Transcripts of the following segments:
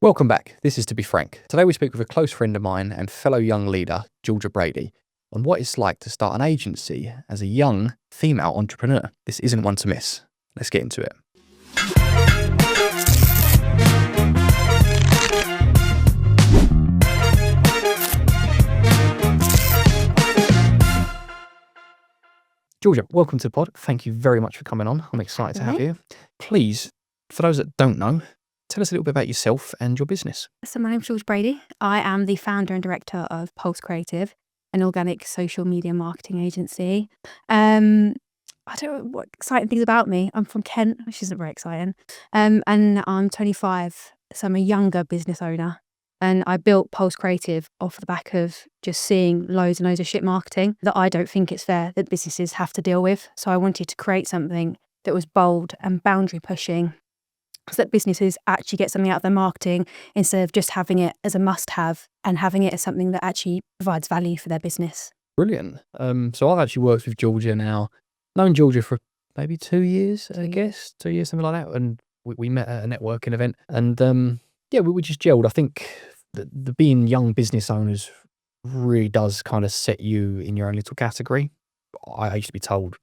Welcome back. This is To Be Frank. Today we speak with a close friend of mine and fellow young leader, Georgia Brady, on what it's like to start an agency as a young female entrepreneur. This isn't one to miss. Let's get into it. Georgia, welcome to the pod. Thank you very much for coming on. I'm excited to have you. Please, for those that don't know, tell us a little bit about yourself and your business. So my name's Georgia Brady. I am the founder and director of Pulse Creative, an organic social media marketing agency. I don't know what exciting things about me. I'm from Kent, which isn't very exciting. And I'm 25, so I'm a younger business owner. And I built Pulse Creative off the back of just seeing loads and loads of shit marketing that I don't think it's fair that businesses have to deal with. So I wanted to create something that was bold and boundary pushing, so that businesses actually get something out of their marketing instead of just having it as a must-have and having it as something that actually provides value for their business. Brilliant. So I've actually worked with Georgia now, known Georgia for maybe 2 years, I guess, 2 years, something like that. And we met at a networking event, and we just gelled. I think the being young business owners really does kind of set you in your own little category. I used to be told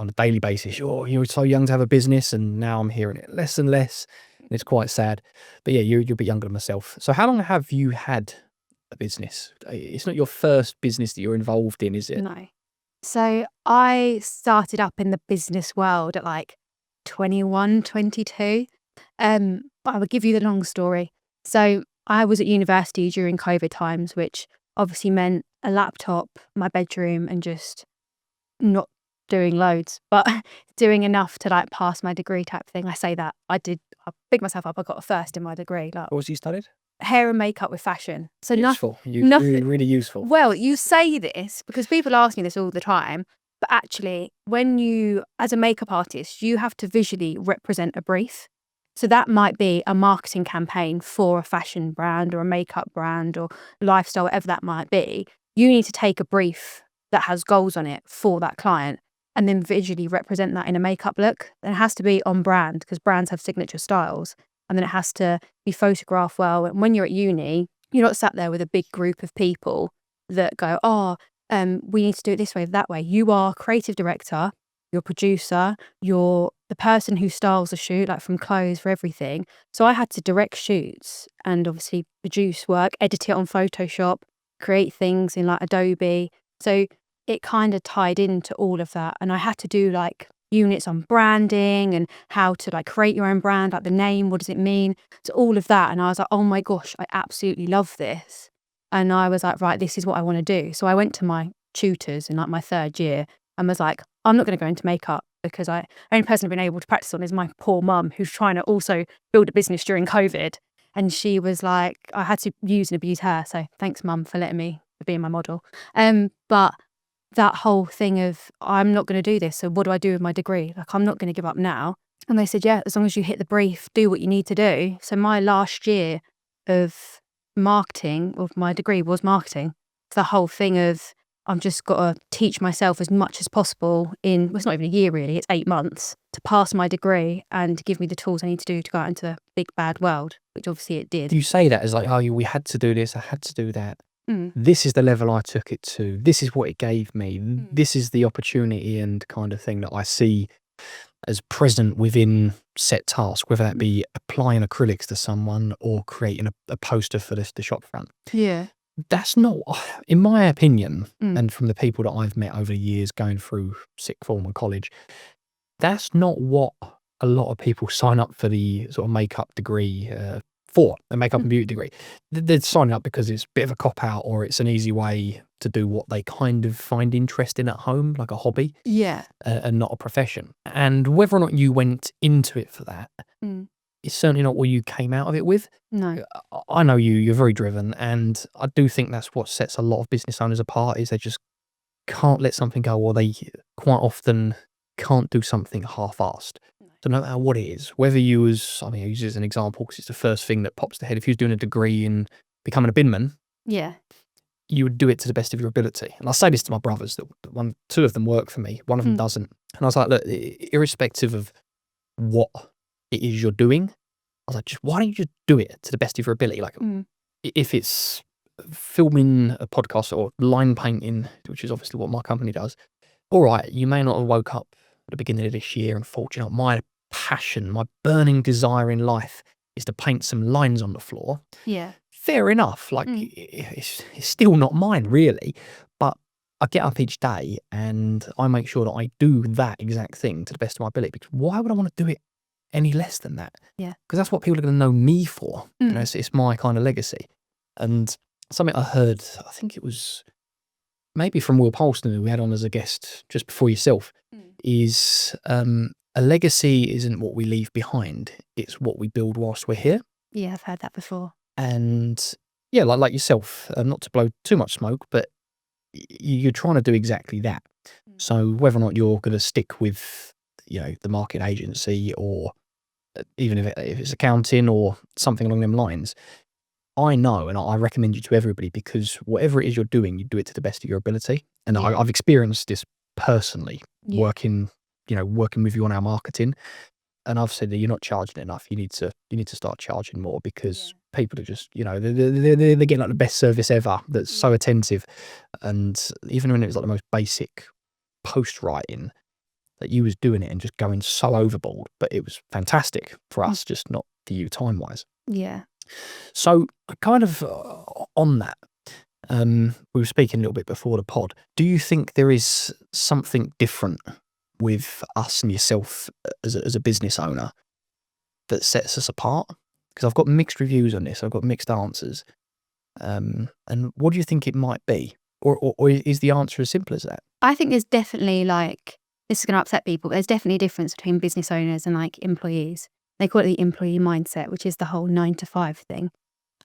on a daily basis, you're so young to have a business, and now I'm hearing it less and less, and it's quite sad. But yeah, you're a bit younger than myself. So how long have you had a business? It's not your first business that you're involved in, is it? No. So I started up in the business world at like 21, 22. But I will give you the long story. So I was at university during COVID times, which obviously meant a laptop, my bedroom, and just not doing loads, but doing enough to like pass my degree type thing. I say that I big myself up. I got a first in my degree, like What was you studied? hair and makeup with fashion. So Useful. nothing. Really, really useful. Well, you say this because people ask me this all the time, but actually, when you, as a makeup artist, you have to visually represent a brief. So that might be a marketing campaign for a fashion brand or a makeup brand or lifestyle, whatever that might be. You need to take a brief that has goals on it for that client and then visually represent that in a makeup look. And it has to be on brand because brands have signature styles. And then it has to be photographed well. And when you're at uni, you're not sat there with a big group of people that go, we need to do it this way, that way. You are creative director, you're producer, you're the person who styles the shoot, like from clothes, for everything. So I had to direct shoots and obviously produce work, edit it on Photoshop, create things in like Adobe. So it kind of tied into all of that. And I had to do like units on branding and how to like create your own brand, like the name, what does it mean? So all of that. And I was like, oh my gosh, I absolutely love this. And I was like, right, this is what I want to do. So I went to my tutors in like my third year and was like, I'm not going to go into makeup because the only person I've been able to practice on is my poor mum, who's trying to also build a business during COVID. And she was like, I had to use and abuse her. So thanks, mum, for letting me be my model. But that whole thing of, I'm not going to do this. So what do I do with my degree? Like, I'm not going to give up now. And they said, yeah, as long as you hit the brief, do what you need to do. So my last year of marketing, of my degree was marketing. The whole thing of, I've just got to teach myself as much as possible well, it's not even a year really, it's 8 months to pass my degree and to give me the tools I need to do to go out into the big bad world, which obviously it did. You say that as like, we had to do this, I had to do that. Mm. This is the level I took it to. This is what it gave me. This is the opportunity and kind of thing that I see as present within set tasks, whether that be applying acrylics to someone or creating a poster for the shop front. Yeah. That's not, in my opinion, and from the people that I've met over the years going through sixth form and college, that's not what a lot of people sign up for the sort of makeup degree for, a makeup and beauty degree. They're signing up because it's a bit of a cop-out or it's an easy way to do what they kind of find interesting at home, like a hobby, and not a profession. And whether or not you went into it for that, it's certainly not what you came out of it with. No. I know you're very driven, and I do think that's what sets a lot of business owners apart, is they just can't let something go, or they quite often can't do something half-assed. So no matter what it is, whether you was, I use it as an example because it's the first thing that pops to the head. If you was doing a degree in becoming a binman, you would do it to the best of your ability. And I say this to my brothers, that two of them work for me, one of them doesn't. And I was like, look, irrespective of what it is you're doing, was like, why don't you just do it to the best of your ability? Like, Mm. if it's filming a podcast or line painting, which is obviously what my company does, all right, you may not have woke up at the beginning of this year and thought, my passion, my burning desire in life is to paint some lines on the floor. Yeah. Fair enough. Like, it's still not mine, really. But I get up each day and I make sure that I do that exact thing to the best of my ability, because why would I want to do it any less than that? Yeah. Because that's what people are going to know me for. It's my kind of legacy. And something I heard, I think it was maybe from Will Polston, who we had on as a guest just before yourself, is a legacy isn't what we leave behind, it's what we build whilst we're here. Yeah, I've heard that before. And yeah, like yourself, not to blow too much smoke, but you're trying to do exactly that. So whether or not you're going to stick with, the market agency, or even if it's accounting or something along them lines, I know, and I recommend you to everybody, because whatever it is you're doing, you do it to the best of your ability. And I've experienced this personally, working with you on our marketing. And I've said that you're not charging enough. You need to start charging more, because people are just, they're getting like the best service ever. That's so attentive. And even when it was like the most basic post writing, that you was doing it and just going so overboard, but it was fantastic for us, just not for you time wise. Yeah. So kind of on that, we were speaking a little bit before the pod. Do you think there is something different with us and yourself as a business owner that sets us apart? Because I've got mixed reviews on this. I've got mixed answers. And what do you think it might be? Or is the answer as simple as that? I think there's definitely, like, this is going to upset people, but there's definitely a difference between business owners and like employees. They call it the employee mindset, which is the whole 9 to 5 thing.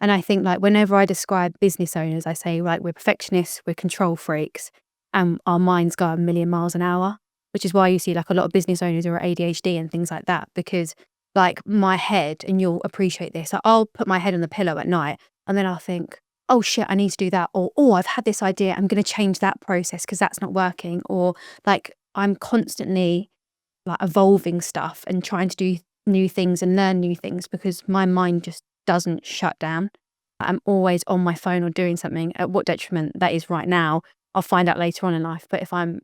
And I think, like, whenever I describe business owners, I say, like, we're perfectionists, we're control freaks, and our minds go a million miles an hour, which is why you see like a lot of business owners are ADHD and things like that, because like my head, and you'll appreciate this, I'll put my head on the pillow at night and then I'll think, oh shit, I need to do that. Or, oh, I've had this idea, I'm going to change that process because that's not working. Or like I'm constantly like evolving stuff and trying to do new things and learn new things, because my mind just doesn't shut down. I'm always on my phone or doing something. At what detriment that is right now, I'll find out later on in life. But if I'm,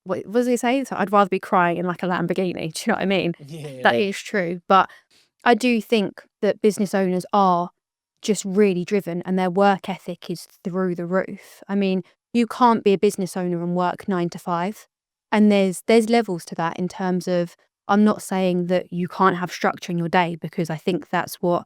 what does he say? So I'd rather be crying in like a Lamborghini. Do you know what I mean? Yeah. That is true. But I do think that business owners are just really driven and their work ethic is through the roof. I mean, you can't be a business owner and work 9 to 5. And there's levels to that in terms of, I'm not saying that you can't have structure in your day, because I think that's what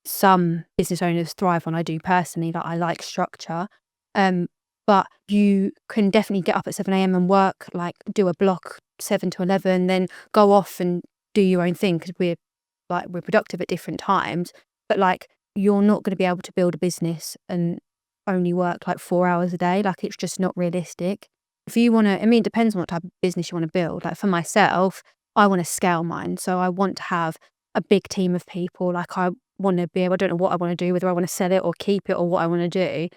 some business owners thrive on. I do personally, like I like structure. But you can definitely get up at 7 a.m. and work, like do a block 7 to 11, then go off and do your own thing, because we're productive at different times. But like, you're not going to be able to build a business and only work like 4 hours a day. Like, it's just not realistic. If you want to, I mean, it depends on what type of business you want to build. Like for myself, I want to scale mine. So I want to have a big team of people. Like I want to be able, I don't know what I want to do, whether I want to sell it or keep it or what I want to do.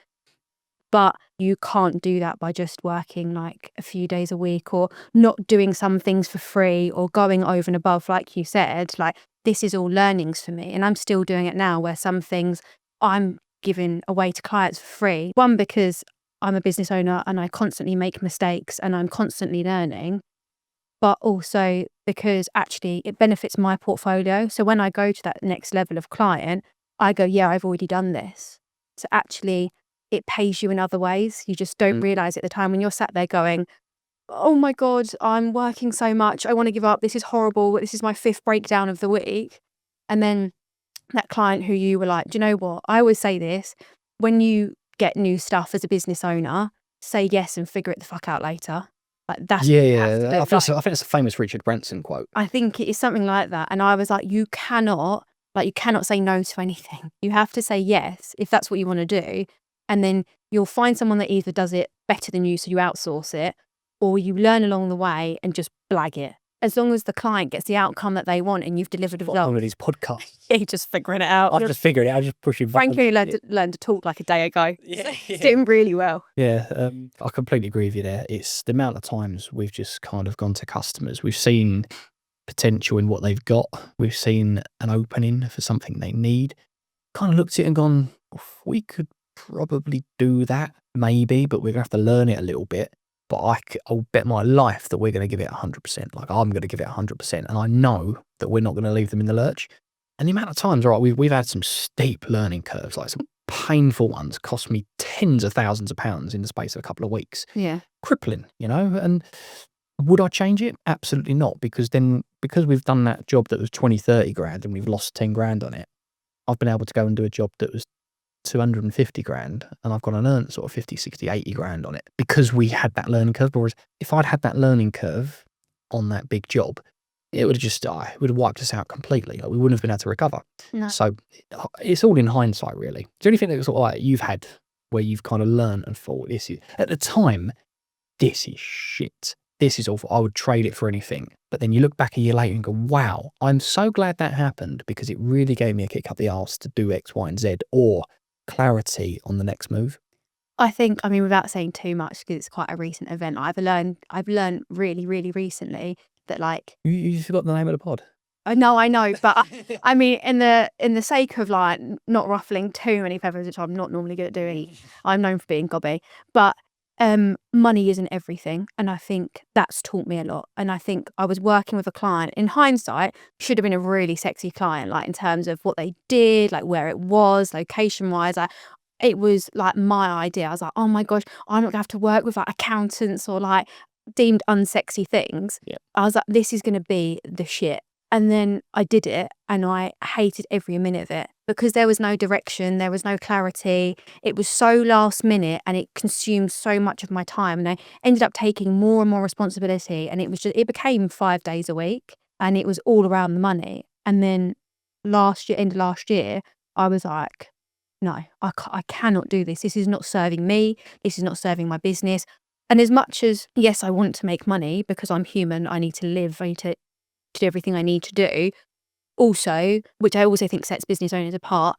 But you can't do that by just working like a few days a week, or not doing some things for free, or going over and above. Like you said, like this is all learnings for me. And I'm still doing it now, where some things I'm giving away to clients for free. One, because I'm a business owner and I constantly make mistakes and I'm constantly learning. But also because actually it benefits my portfolio. So when I go to that next level of client, I go, yeah, I've already done this. So actually it pays you in other ways. You just don't realize at the time when you're sat there going, oh my God, I'm working so much. I want to give up. This is horrible. This is my 5th breakdown of the week. And then that client who you were like, do you know what? I always say this, when you get new stuff as a business owner, say yes and figure it the fuck out later. Like that's I think it's a famous Richard Branson quote. I think it is something like that. And I was like, you cannot say no to anything. You have to say yes if that's what you want to do. And then you'll find someone that either does it better than you, so you outsource it, or you learn along the way and just blag it. As long as the client gets the outcome that they want and you've delivered a result. One of these podcasts. Yeah, you're just figuring it out. I've just figured it out. I'm just pushing buttons. Frankly, learned to talk like a day ago. Yeah. Doing really well. Yeah, I completely agree with you there. It's the amount of times we've just kind of gone to customers. We've seen potential in what they've got. We've seen an opening for something they need. Kind of looked at it and gone, we could probably do that, maybe, but we're going to have to learn it a little bit. But I'll bet my life that we're going to give it 100%. Like, I'm going to give it 100%. And I know that we're not going to leave them in the lurch. And the amount of times, right, we've had some steep learning curves, like some painful ones, cost me tens of thousands of pounds in the space of a couple of weeks. Yeah. Crippling, and would I change it? Absolutely not. Because we've done that job that was 20, 30 grand and we've lost 10 grand on it, I've been able to go and do a job that was 250 grand and I've gone and earned sort of 50, 60, 80 grand on it because we had that learning curve. Whereas if I'd had that learning curve on that big job, it would have wiped us out completely. Like, we wouldn't have been able to recover. No. So it's all in hindsight, really. Is there anything that sort of like you've had where you've kind of learned and thought, at the time, this is shit. This is awful. I would trade it for anything. But then you look back a year later and go, wow, I'm so glad that happened because it really gave me a kick up the arse to do X, Y, and Z, or clarity on the next move. I think, without saying too much, because it's quite a recent event, I've learned really, really recently that, like, You forgot the name of the pod. I know, but in the sake of like not ruffling too many feathers, which I'm not normally good at doing, I'm known for being gobby, but money isn't everything, and I think that's taught me a lot. And I think I was working with a client, in hindsight, should have been a really sexy client, like in terms of what they did, like where it was, location wise. It was like my idea. I was like, oh my gosh, I'm not gonna have to work with like accountants or like deemed unsexy things. Yeah. I was like, this is gonna be the shit. And then I did it and I hated every minute of it because there was no direction, there was no clarity. It was so last minute and it consumed so much of my time. And I ended up taking more and more responsibility, and it became 5 days a week and it was all around the money. And then end of last year, I was like, no, I cannot do this. This is not serving me. This is not serving my business. And as much as, yes, I want to make money because I'm human, I need to live, I need to do everything I need to do. Also, which I also think sets business owners apart,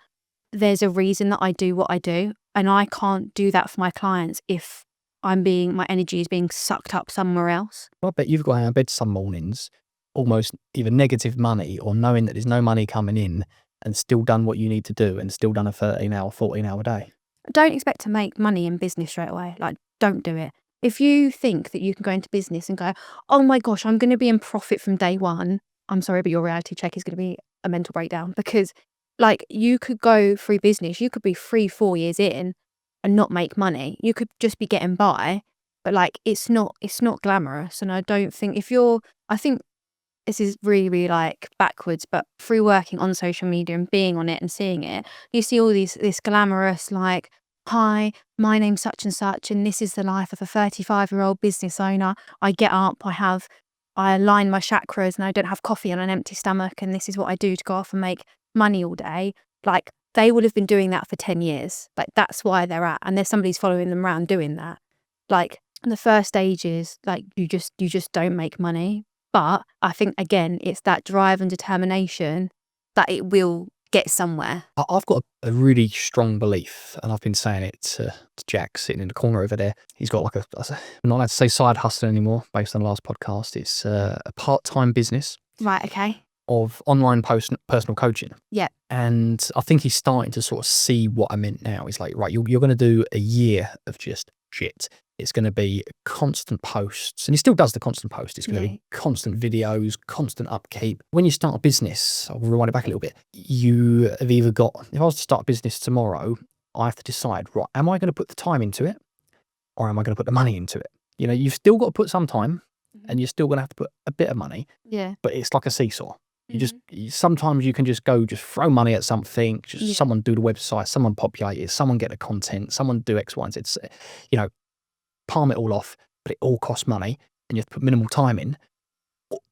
there's a reason that I do what I do, and I can't do that for my clients if my energy is being sucked up somewhere else. I bet you've got out of bed some mornings, almost either negative money or knowing that there's no money coming in, and still done what you need to do and still done a 13-hour, 14-hour day. Don't expect to make money in business straight away. Like, don't do it. If you think that you can go into business and go, oh my gosh, I'm going to be in profit from day one, I'm sorry, but your reality check is going to be a mental breakdown, because like, you could go through business, you could be 3-4 years in and not make money. You could just be getting by, but like, it's not glamorous. And I don't think I think this is really, really like backwards, but through working on social media and being on it and seeing it, you see all this glamorous, like, hi, my name's such and such, and this is the life of a 35-year-old business owner. I get up, I align my chakras, and I don't have coffee on an empty stomach, and this is what I do to go off and make money all day. Like, they would have been doing that for 10 years. Like, that's why they're at, and there's somebody's following them around doing that. Like, the first stage is like, you just don't make money. But I think, again, it's that drive and determination that it will get somewhere. I've got a really strong belief, and I've been saying it to Jack sitting in the corner over there. He's got like I'm not allowed to say side hustle anymore based on the last podcast. It's a part-time business. Right, okay. Of online personal coaching. Yeah. And I think he's starting to sort of see what I meant now. He's like, right, you're going to do a year of just shit. It's going to be constant posts, and he still does the constant post. It's going to be constant videos, constant upkeep. When you start a business, I'll rewind it back a little bit. You have either got, if I was to start a business tomorrow, I have to decide, right, am I going to put the time into it, or am I going to put the money into it? You've still got to put some time, and you're still going to have to put a bit of money. Yeah. But it's like a seesaw. Sometimes you can just throw money at something, someone do the website, someone populate it, someone get the content, someone do X, Y, and Z. Palm it all off, but it all costs money and you have to put minimal time in.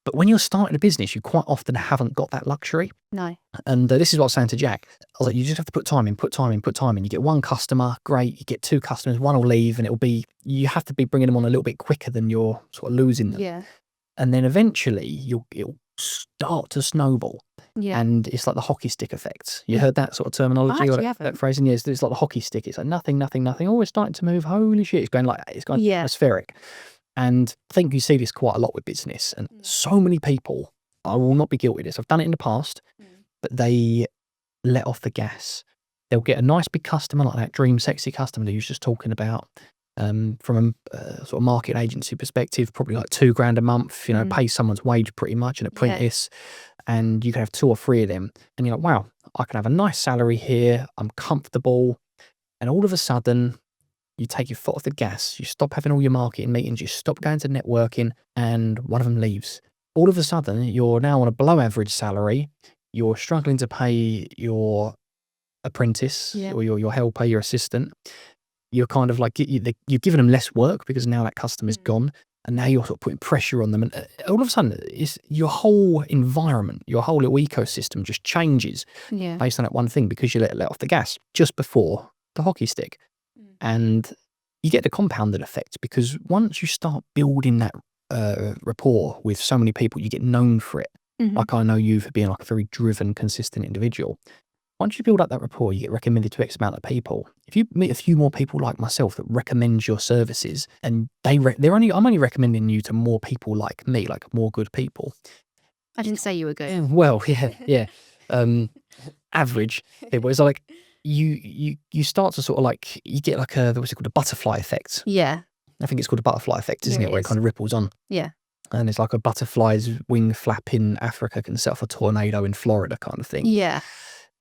But when you're starting a business, you quite often haven't got that luxury. No. And this is what I was saying to Jack. I was like, you just have to put time in. You get one customer, great. You get 2 customers, one will leave, and you have to be bringing them on a little bit quicker than you're sort of losing them. Yeah. And then eventually it'll start to snowball. Yeah. And it's like the hockey stick effect. You heard that sort of terminology or that phrasing? Yes, it's like the hockey stick. It's like nothing. Oh, it's starting to move. Holy shit. It's going atmospheric. And I think you see this quite a lot with business. And so many people I will not be guilty of this. I've done it in the past, but they let off the gas. They'll get a nice big customer like that dream sexy customer that you was just talking about. From a sort of market agency perspective, probably like $2,000 a month, pay someone's wage pretty much, an apprentice, and you can have 2 or 3 of them. And you're like, wow, I can have a nice salary here. I'm comfortable. And all of a sudden, you take your foot off the gas. You stop having all your marketing meetings. You stop going to networking, and one of them leaves. All of a sudden, you're now on a below average salary. You're struggling to pay your apprentice or your helper, your assistant. You're kind of like, you've given them less work because now that customer's gone, and now you're sort of putting pressure on them. And all of a sudden, it's your whole environment, your whole little ecosystem just changes based on that one thing because you let off the gas just before the hockey stick. And you get the compounded effect because once you start building that rapport with so many people, you get known for it. Like I know you for being like a very driven, consistent individual. Once you build up that rapport, you get recommended to X amount of people. If you meet a few more people like myself that recommend your services, and I'm only recommending you to more people like me, like more good people. I didn't say you were good. Well, yeah. Average people. It's like you start to sort of like, you get like what's it called, a butterfly effect. Yeah. I think it's called a butterfly effect, isn't it? Where it kind of ripples on. Yeah. And it's like a butterfly's wing flap in Africa can set off a tornado in Florida kind of thing. Yeah.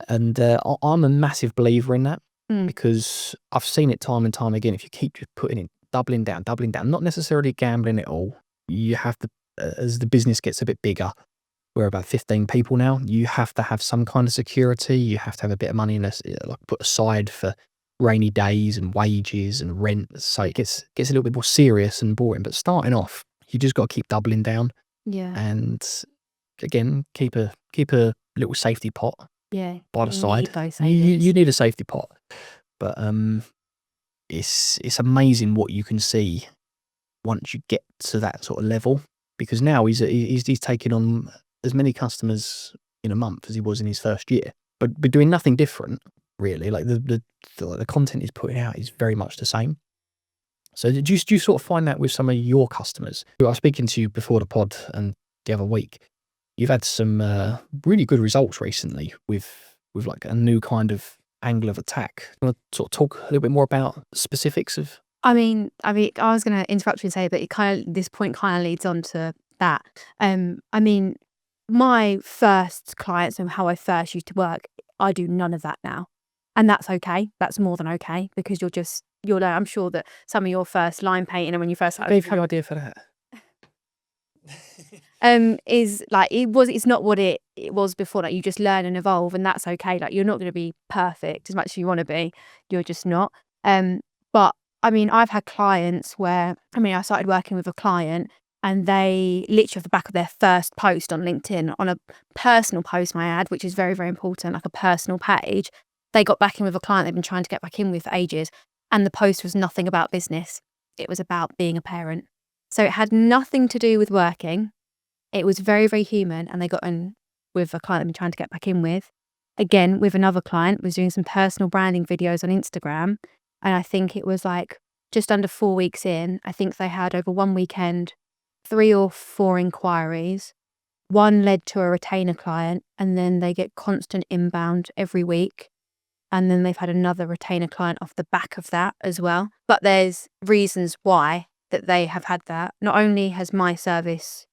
And I'm a massive believer in that because I've seen it time and time again. If you keep just putting in, doubling down, not necessarily gambling it all. You have to, as the business gets a bit bigger, we're about 15 people now, you have to have some kind of security. You have to have a bit of money like put aside for rainy days and wages and rent. So it gets a little bit more serious and boring. But starting off, you just got to keep doubling down. Yeah. And again, keep a little safety pot. Yeah, by the side. You need a safety pot, but it's amazing what you can see once you get to that sort of level. Because now he's taking on as many customers in a month as he was in his first year, but doing nothing different really. Like the content he's putting out is very much the same. So do you sort of find that with some of your customers? I was speaking to you before the pod and the other week. You've had some really good results recently with like a new kind of angle of attack. You want to sort of talk a little bit more about specifics of? I mean, I was going to interrupt you and say, but this point kind of leads on to that. I mean, my first clients and how I first used to work, I do none of that now, and that's okay. That's more than okay because you'll know. I'm sure that some of your first line painting and when you first started, Gave you an idea for that. is like it's not what it was before. Like you just learn and evolve, and that's okay. Like you're not going to be perfect as much as you want to be. You're just not. But I mean, I've had clients where I started working with a client, and they literally off the back of their first post on LinkedIn, on a personal post, my ad, which is very, very important, like a personal page, they got back in with a client they've been trying to get back in with for ages, and the post was nothing about business. It was about being a parent. So it had nothing to do with working. It was very, very human, and they got in with a client they've been trying to get back in with. Again, with another client, was doing some personal branding videos on Instagram, and I think it was like just under 4 weeks in, I think they had over one weekend 3 or 4 inquiries. One led to a retainer client, and then they get constant inbound every week. And then they've had another retainer client off the back of that as well. But there's reasons why that they have had that. Not only has my service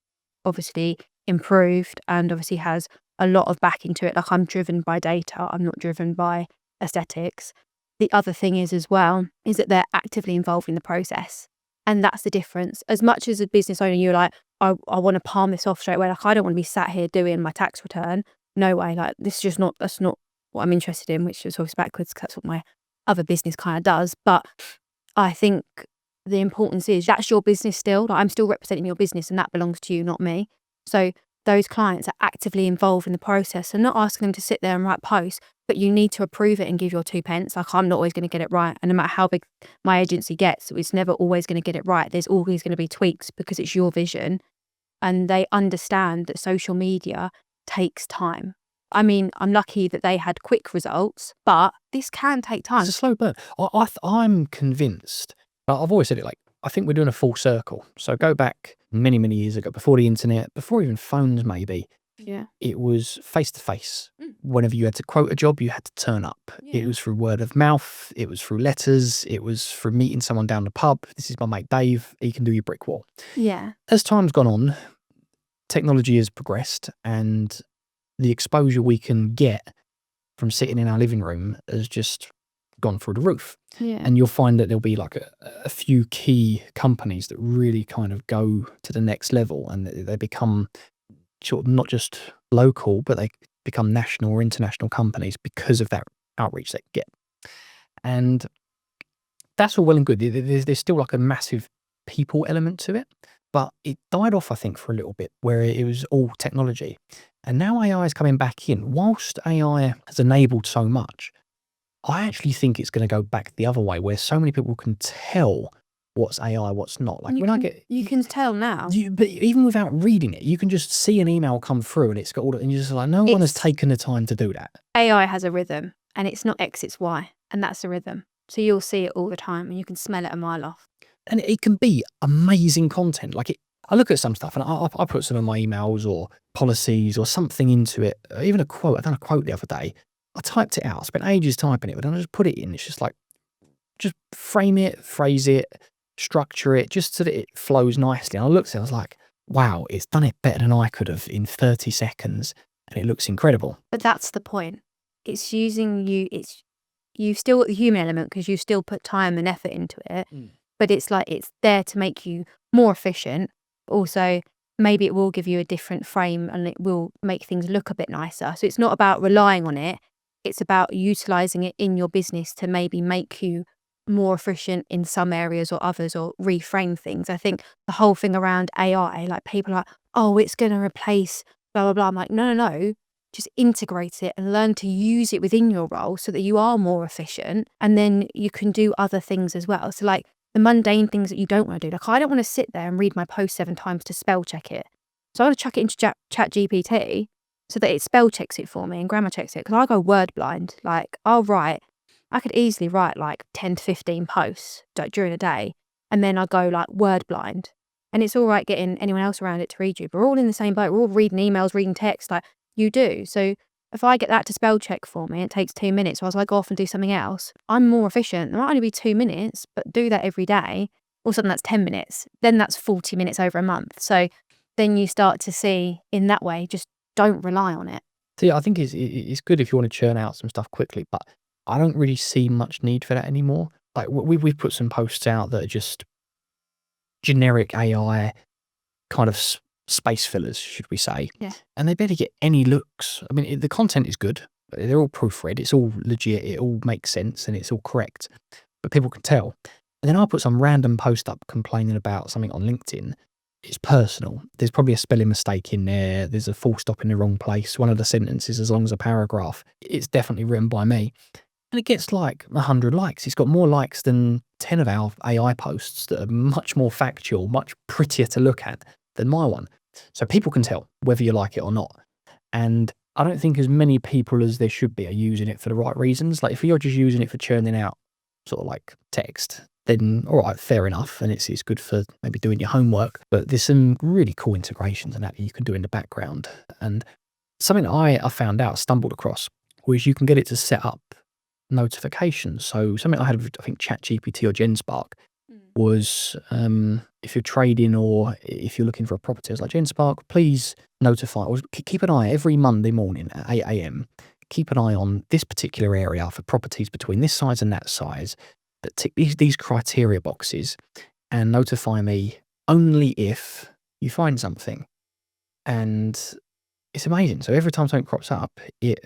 obviously improved and obviously has a lot of backing to it, like I'm driven by data, I'm not driven by aesthetics. The other thing is as well, is that they're actively involved in the process. And that's the difference. As much as a business owner, you're like, I want to palm this off straight away. Like, I don't want to be sat here doing my tax return. No way. Like, that's not what I'm interested in, which is obviously backwards, because that's what my other business kind of does. But I think the importance is that's your business still. Like, I'm still representing your business, and that belongs to you, not me. So those clients are actively involved in the process and not asking them to sit there and write posts, but you need to approve it and give your 2 pence. Like, I'm not always going to get it right. And no matter how big my agency gets, it's never always going to get it right. There's always going to be tweaks because it's your vision. And they understand that social media takes time. I mean, I'm lucky that they had quick results, but this can take time. It's a slow burn. I'm convinced. I've always said it, like, I think we're doing a full circle. So go back many, many years ago, before the internet, before even phones maybe, Yeah. It was face to face. Mm. Whenever you had to quote a job, you had to turn up. Yeah. It was through word of mouth. It was through letters. It was through meeting someone down the pub. This is my mate Dave. He can do your brick wall. Yeah. As time's gone on, technology has progressed, and the exposure we can get from sitting in our living room has just gone through the roof. Yeah. And you'll find that there'll be like a few key companies that really kind of go to the next level, and they become sort of not just local, but they become national or international companies because of that outreach they get. And that's all well and good. There's still like a massive people element to it, but it died off, I think, for a little bit where it was all technology. And now AI is coming back in. Whilst AI has enabled so much, I actually think it's going to go back the other way, where so many people can tell what's AI, what's not. Like You can tell now. but even without reading it, you can just see an email come through, and it's got all, and you're just like, no one has taken the time to do that. AI has a rhythm, and it's not X, it's Y, and that's the rhythm. So you'll see it all the time, and you can smell it a mile off. And it can be amazing content. Like I look at some stuff, and I put some of my emails or policies or something into it, even a quote. I done a quote the other day. I typed it out. I spent ages typing it, but then I just put it in. It's just like, just frame it, phrase it, structure it, just so that it flows nicely. And I looked at it, I was like, wow, it's done it better than I could have in 30 seconds, and it looks incredible. But that's the point. It's using you. You've still got the human element because you still put time and effort into it. But it's like it's there to make you more efficient. Also, maybe it will give you a different frame and it will make things look a bit nicer. So it's not about relying on it. It's about utilizing it in your business to maybe make you more efficient in some areas or others, or reframe things. I think the whole thing around AI, like people are like, oh, it's going to replace blah, blah, blah. I'm like, no. Just integrate it and learn to use it within your role so that you are more efficient, and then you can do other things as well. So like the mundane things that you don't want to do. Like I don't want to sit there and read my post 7 times to spell check it. So I want to chuck it into Chat GPT so that it spell checks it for me and grammar checks it. Because I go word blind. Like I could easily write like 10 to 15 posts during a day, and then I go like word blind. And it's all right getting anyone else around it to read you. But we're all in the same boat. We're all reading emails, reading text like you do. So if I get that to spell check for me, it takes 2 minutes. Whereas I go off and do something else, I'm more efficient. It might only be 2 minutes, but do that every day. All of a sudden that's 10 minutes. Then that's 40 minutes over a month. So then you start to see in that way, just don't rely on it. See, I think it's good if you want to churn out some stuff quickly, but I don't really see much need for that anymore. Like we've put some posts out that are just generic AI kind of space fillers, should we say. Yeah. And they barely get any looks. I mean, the content is good. They're all proofread. It's all legit. It all makes sense and it's all correct. But people can tell. And then I'll put some random post up complaining about something on LinkedIn. It's personal. There's probably a spelling mistake in there. There's a full stop in the wrong place. One of the sentences as long as a paragraph. It's definitely written by me. And it gets like 100 likes. It's got more likes than 10 of our AI posts that are much more factual, much prettier to look at than my one. So people can tell whether you like it or not. And I don't think as many people as there should be are using it for the right reasons. Like if you're just using it for churning out sort of like text, then all right, fair enough. And it's good for maybe doing your homework. But there's some really cool integrations and that you can do in the background. And something that I found out, stumbled across, was you can get it to set up notifications. So something I had with, I think, ChatGPT or GenSpark was if you're trading or if you're looking for a property, it's like, GenSpark, please notify, or keep an eye every Monday morning at 8 a.m. Keep an eye on this particular area for properties between this size and that size that tick these criteria boxes, and notify me only if you find something. And it's amazing. So every time something crops up, it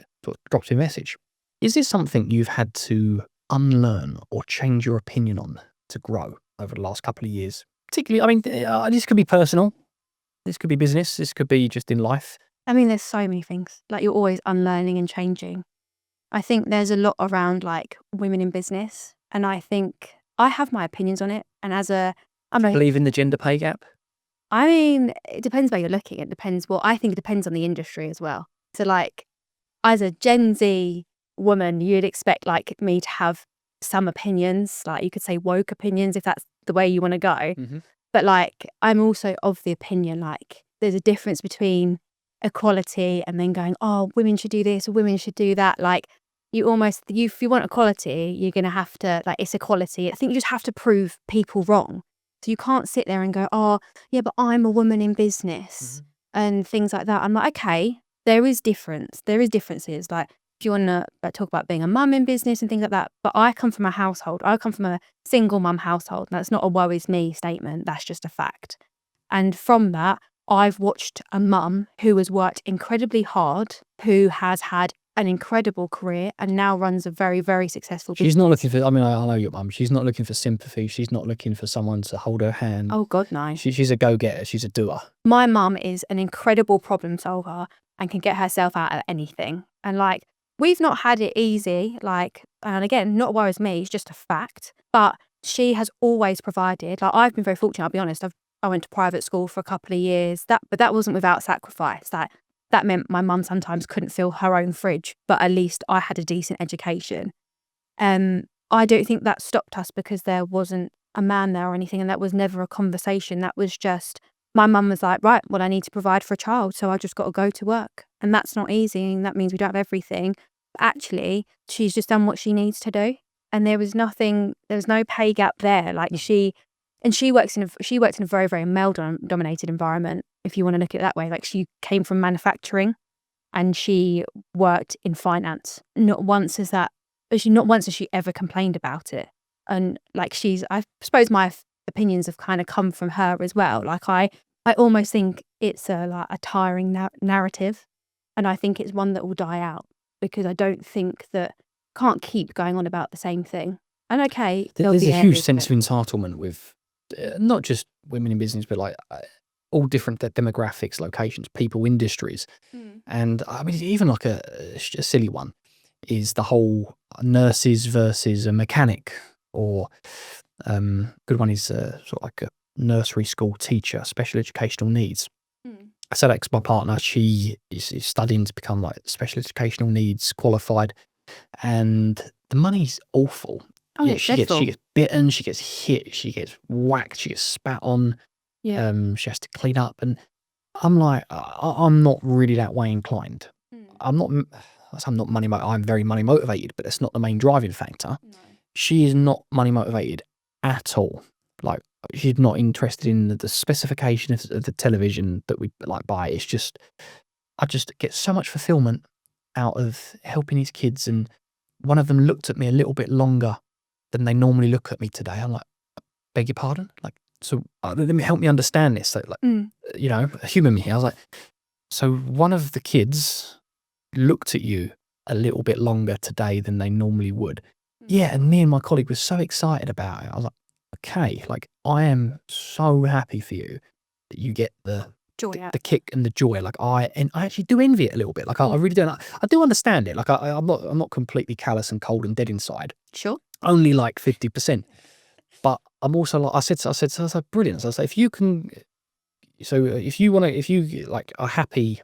drops you a message. Is this something you've had to unlearn or change your opinion on to grow over the last couple of years? Particularly, I mean, this could be personal, this could be business, this could be just in life. I mean, there's so many things. Like you're always unlearning and changing. I think there's a lot around like women in business, and I think I have my opinions on it. And Believe in the gender pay gap? I mean, it depends where you're looking. It depends I think it depends on the industry as well. So like as a Gen Z woman, you'd expect like me to have some opinions, like you could say woke opinions if that's the way you want to go. Mm-hmm. But like I'm also of the opinion like there's a difference between equality and then going, oh, women should do this, or women should do that. Like, if you want equality, you're going to have to, like, it's equality. I think you just have to prove people wrong. So you can't sit there and go, oh, yeah, but I'm a woman in business and things like that. I'm like, okay, there is difference. There is differences. Like, if you want to talk about being a mum in business and things like that. But I come from a single mum household. And that's not a woe is me statement. That's just a fact. And from that, I've watched a mum who has worked incredibly hard, who has had an incredible career and now runs a very, very successful business. She's not looking for, I mean, I know your mum. She's not looking for sympathy. She's not looking for someone to hold her hand. Oh, God, no. She's a go-getter. She's a doer. My mum is an incredible problem solver and can get herself out of anything. And, like, we've not had it easy, like, and again, not worries me, it's just a fact. But she has always provided. Like, I've been very fortunate, I'll be honest. I went to private school for a couple of years, but that wasn't without sacrifice. That meant my mum sometimes couldn't fill her own fridge, but at least I had a decent education. I don't think that stopped us because there wasn't a man there or anything, and that was never a conversation. That was just, my mum was like, right, well, I need to provide for a child, so I just got to go to work. And that's not easy, and that means we don't have everything. But actually, she's just done what she needs to do. And there was no pay gap there. Like, she works in a very, very male dominated environment, if you want to look at it that way. Like, she came from manufacturing and she worked in finance. Not once has she ever complained about it. And like, I suppose my opinions have kind of come from her as well. Like, I almost think it's a tiring narrative, and I think it's one that will die out because I don't think that can't keep going on about the same thing. And okay, there's a huge sense of entitlement with not just women in business, but like all different demographics, locations, people, industries. And I mean, even like a silly one is the whole nurses versus a mechanic, or good one is sort of like a nursery school teacher, special educational needs. I said that because my partner, she is studying to become like special educational needs qualified, and the money's awful. Oh, yeah, she gets bitten, she gets hit, she gets whacked, she gets spat on. Yeah. She has to clean up, and I'm like, I'm not really that way inclined. I'm not money motivated. I'm very money motivated, but that's not the main driving factor. No. She is not money motivated at all. Like, she's not interested in the specification of the television that we like buy. It's just, I just get so much fulfillment out of helping these kids. And one of them looked at me a little bit longer than they normally look at me today. I'm like, beg your pardon? Like, so let me help me understand this. So, like, you know, humour me. I was like, so one of the kids looked at you a little bit longer today than they normally would. Yeah, and me and my colleague were so excited about it. I was like, okay, like, I am so happy for you that you get the joy, the kick and the joy. Like, I actually do envy it a little bit. Like, I really do. And I do understand it. Like, I'm not completely callous and cold and dead inside. Sure. Only like 50%. But I'm also like, I said, brilliant. So I say, if you like are happy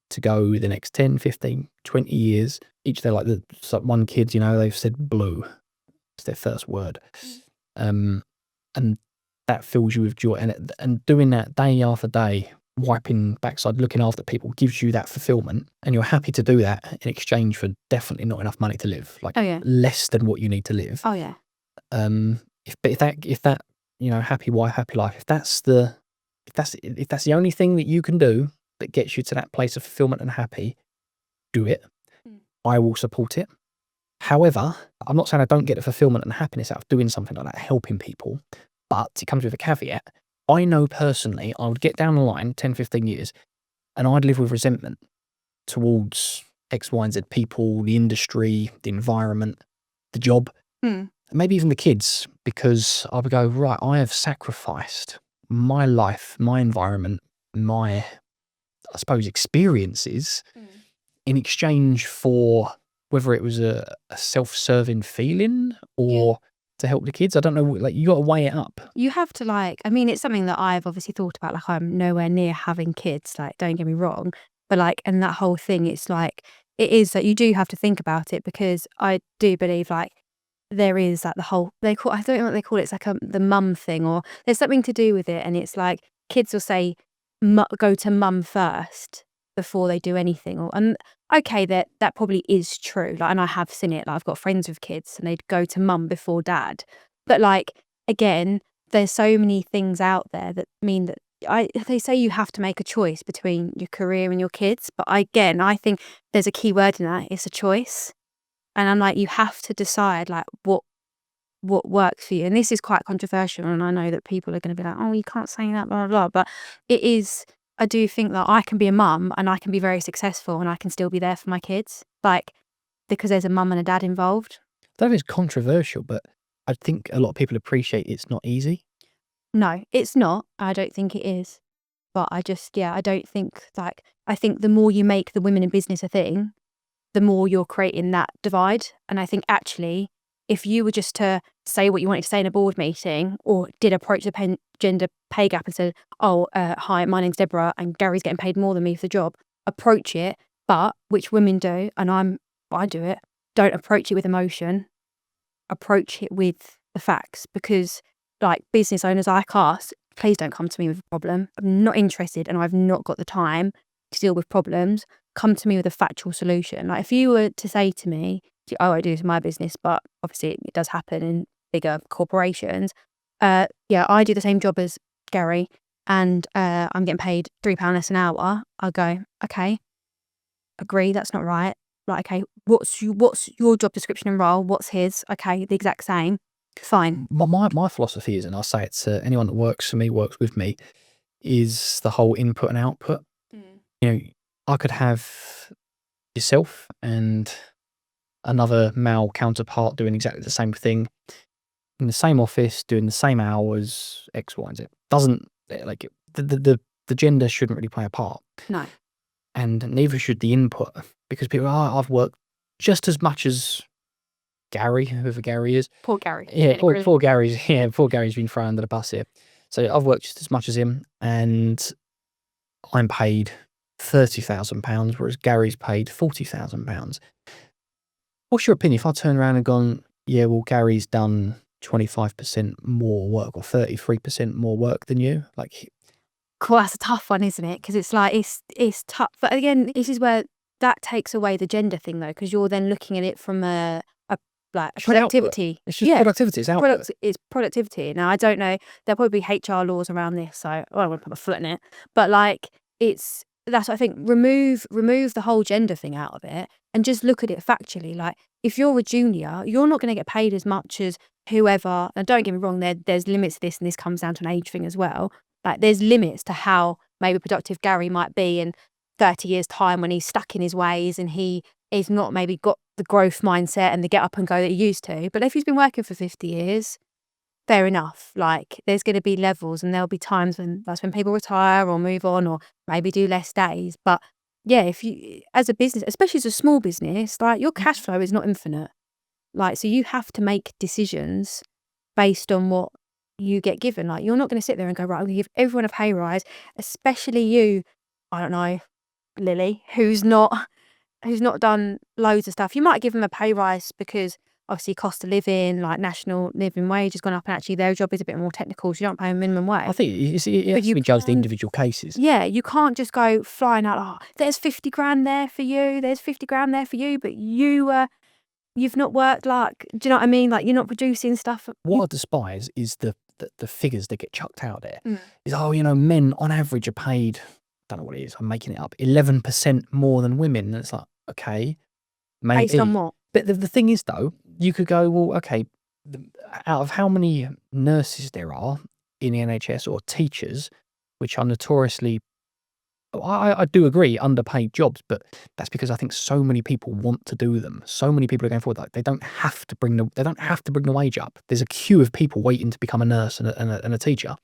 to go the next 10, 15, 20 years, each day, like one kid, you know, they've said blue. It's their first word. And that fills you with joy. And doing that day after day, wiping backside, looking after people, gives you that fulfillment. And you're happy to do that in exchange for definitely not enough money to live. Like, less than what you need to live. Oh, yeah. If that, you know, happy wife, happy life, if that's the only thing that you can do that gets you to that place of fulfillment and happy, do it. I will support it. However, I'm not saying I don't get the fulfillment and happiness out of doing something like that, helping people, but it comes with a caveat. I know personally, I would get down the line 10, 15 years and I'd live with resentment towards X, Y, and Z people, the industry, the environment, the job, and maybe even the kids, because I would go, right, I have sacrificed my life, my environment, my, I suppose, experiences in exchange for whether it was a self-serving feeling or to help the kids. I don't know, like, you got to weigh it up. You have to, like, I mean, it's something that I've obviously thought about. Like, I'm nowhere near having kids, like, don't get me wrong, but like, and that whole thing, it's like, it is that you do have to think about it, because I do believe, like, there is like the whole, I don't know what they call it, it's like the mum thing, or there's something to do with it, and it's like kids will say go to mum first, before they do anything. And okay, that probably is true. Like, and I have seen it. Like, I've got friends with kids, and they'd go to mum before dad. But like, again, there's so many things out there that mean that they say you have to make a choice between your career and your kids. But I think there's a key word in that. It's a choice. And I'm like, you have to decide like what works for you. And this is quite controversial, and I know that people are going to be like, oh, you can't say that, blah, blah, blah. But it is, I do think that I can be a mum and I can be very successful and I can still be there for my kids. Like, because there's a mum and a dad involved. That is controversial, but I think a lot of people appreciate it's not easy. No, it's not. I don't think it is. But I don't think, like, I think the more you make the women in business a thing, the more you're creating that divide. And I think actually, if you were just to say what you wanted to say in a board meeting, or did approach the gender pay gap and said, oh, hi, my name's Deborah and Gary's getting paid more than me for the job, approach it, but which women do, and I do it, don't approach it with emotion, approach it with the facts. Because like business owners I cast, please don't come to me with a problem. I'm not interested and I've not got the time to deal with problems. Come to me with a factual solution. Like, if you were to say to me, oh, I do this in my business, but obviously it does happen in bigger corporations. I do the same job as Gary and I'm getting paid £3 less an hour. I'll go, okay, agree, that's not right. Like, okay, what's your job description and role? What's his? Okay, the exact same. Fine. My philosophy is, and I say it to anyone that works for me, works with me, is the whole input and output. You know, I could have yourself and another male counterpart doing exactly the same thing in the same office, doing the same hours, X, Y, and Z. Doesn't, like, the gender shouldn't really play a part. No. And neither should the input, because people, I've worked just as much as Gary, whoever Gary is. Poor Gary. Yeah, poor Gary's been thrown under the bus here. So I've worked just as much as him, and I'm paid £30,000, whereas Gary's paid £40,000. What's your opinion if I turn around and gone, yeah, well, Gary's done 25% more work or 33% more work than you? Like, cool, that's a tough one, isn't it? Because it's like, it's tough. But again, this is where that takes away the gender thing, though, because you're then looking at it from a productivity. It's just productivity. It's output. It's productivity. Now, I don't know. There'll probably be HR laws around this, so I don't want to put my foot in it. But like, that's what I think. Remove the whole gender thing out of it and just look at it factually. Like, if you're a junior, you're not going to get paid as much as whoever. And don't get me wrong, there's limits to this, and this comes down to an age thing as well. Like, there's limits to how maybe productive Gary might be in 30 years' time when he's stuck in his ways and he's not maybe got the growth mindset and the get up and go that he used to. But if he's been working for 50 years, fair enough. Like, there's going to be levels, and there'll be times when that's when people retire or move on or maybe do less days. But yeah, if you, as a business, especially as a small business, like, your cash flow is not infinite. Like, so you have to make decisions based on what you get given. Like, you're not going to sit there and go, right, I'm going to give everyone a pay rise, especially you, I don't know, Lily, who's not done loads of stuff. You might give them a pay rise because obviously cost of living, like national living wage has gone up, and actually their job is a bit more technical, so you don't pay a minimum wage. I think it has to be judged in individual cases. Yeah, you can't just go flying out, oh, there's 50 grand there for you, there's 50 grand there for you, but you've not worked, like, do you know what I mean? Like, you're not producing stuff. What I despise is the figures that get chucked out there. Is, men on average are paid, I don't know what it is, I'm making it up, 11% more than women. And it's like, okay, maybe. Based on what? But the thing is, though, you could go, well, okay, out of how many nurses there are in the NHS or teachers, which are notoriously, I do agree, underpaid jobs, but that's because I think so many people want to do them. So many people are going forward. Like, they don't have to bring the wage up. There's a queue of people waiting to become a nurse and a teacher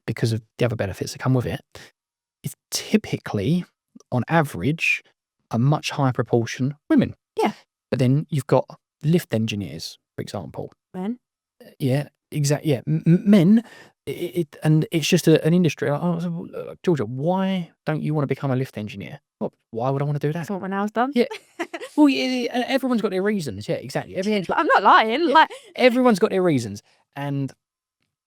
because of the other benefits that come with it. It's typically, on average, a much higher proportion women. Yeah. But then you've got lift engineers, for example. Men. Yeah, exactly. Yeah, men. And it's just an industry. Georgia, why don't you want to become a lift engineer? Well, why would I want to do that? That's what my nail's done. Yeah. Well, everyone's got their reasons. Yeah, exactly. I'm not lying. Yeah, like, everyone's got their reasons, and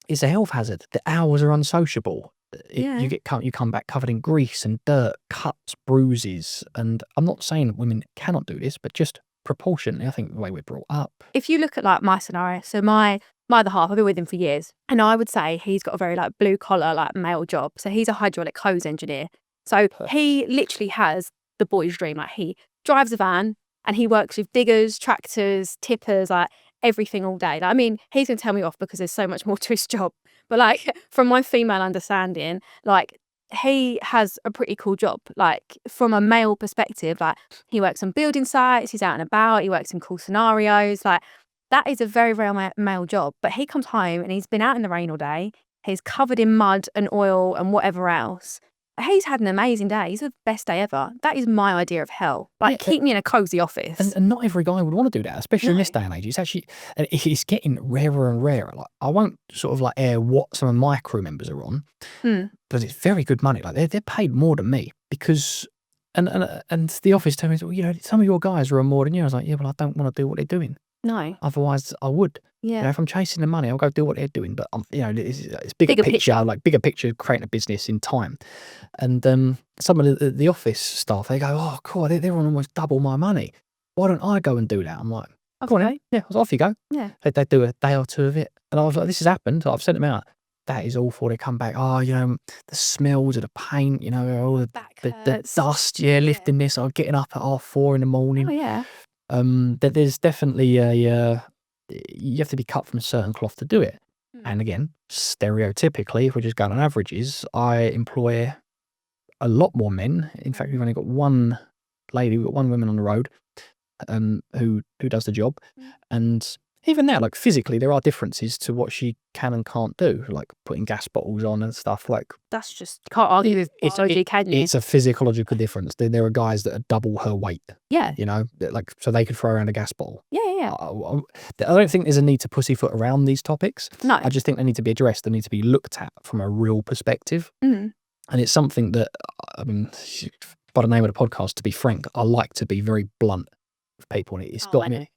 it's a health hazard. The hours are unsociable. you come back covered in grease and dirt, cuts, bruises. And I'm not saying that women cannot do this, but just proportionally, I think the way we're brought up. If you look at like my scenario, so my other half, I've been with him for years, and I would say he's got a very like blue collar, like male job. So he's a hydraulic hose engineer. So he literally has the boy's dream. Like he drives a van and he works with diggers, tractors, tippers, like everything all day. Like, I mean, he's gonna tell me off because there's so much more to his job. But like from my female understanding, like he has a pretty cool job. Like from a male perspective, like he works on building sites, he's out and about, he works in cool scenarios. Like that is a very, very male job. But he comes home and he's been out in the rain all day. He's covered in mud and oil and whatever else. He's had an amazing day. He's the best day ever. That is my idea of hell. Like, keep me in a cozy office. And not every guy would want to do that, especially in this day and age. It's actually, it's getting rarer and rarer. Like, I won't sort of like air what some of my crew members are on, but it's very good money. Like, they're paid more than me because, and the office told me, well, you know, some of your guys are on more than you. I was like, yeah, well, I don't want to do what they're doing. No. Otherwise, I would. Yeah. You know, if I'm chasing the money, I'll go do what they're doing. But you know, it's bigger picture, like bigger picture, creating a business in time. And some of the office staff, they go, "Oh, cool, they're on almost double my money. Why don't I go and do that?" I'm like, "Go on, then. Yeah, off you go." Yeah. They do a day or two of it, and I was like, "This has happened." I've sent them out. That is awful. They come back. Oh, you know, the smells of the paint. You know, all the dust. Yeah, lifting this. I'm getting up at 4:30 in the morning. Oh yeah. There's definitely a you have to be cut from a certain cloth to do it. And again, stereotypically, if we're just going on averages, I employ a lot more men. In fact, we've only got one lady, we've got one woman on the road who does the job. And even now, like physically, there are differences to what she can and can't do, like putting gas bottles on and stuff. Like that's just, you can't argue with biology, can you? It's a physiological difference. There are guys that are double her weight. Yeah. You know, like so they could throw around a gas bottle. Yeah. I don't think there's a need to pussyfoot around these topics. No. I just think they need to be addressed. They need to be looked at from a real perspective. And it's something that, I mean, by the name of the podcast, to be frank, I like to be very blunt with people. And it's got me.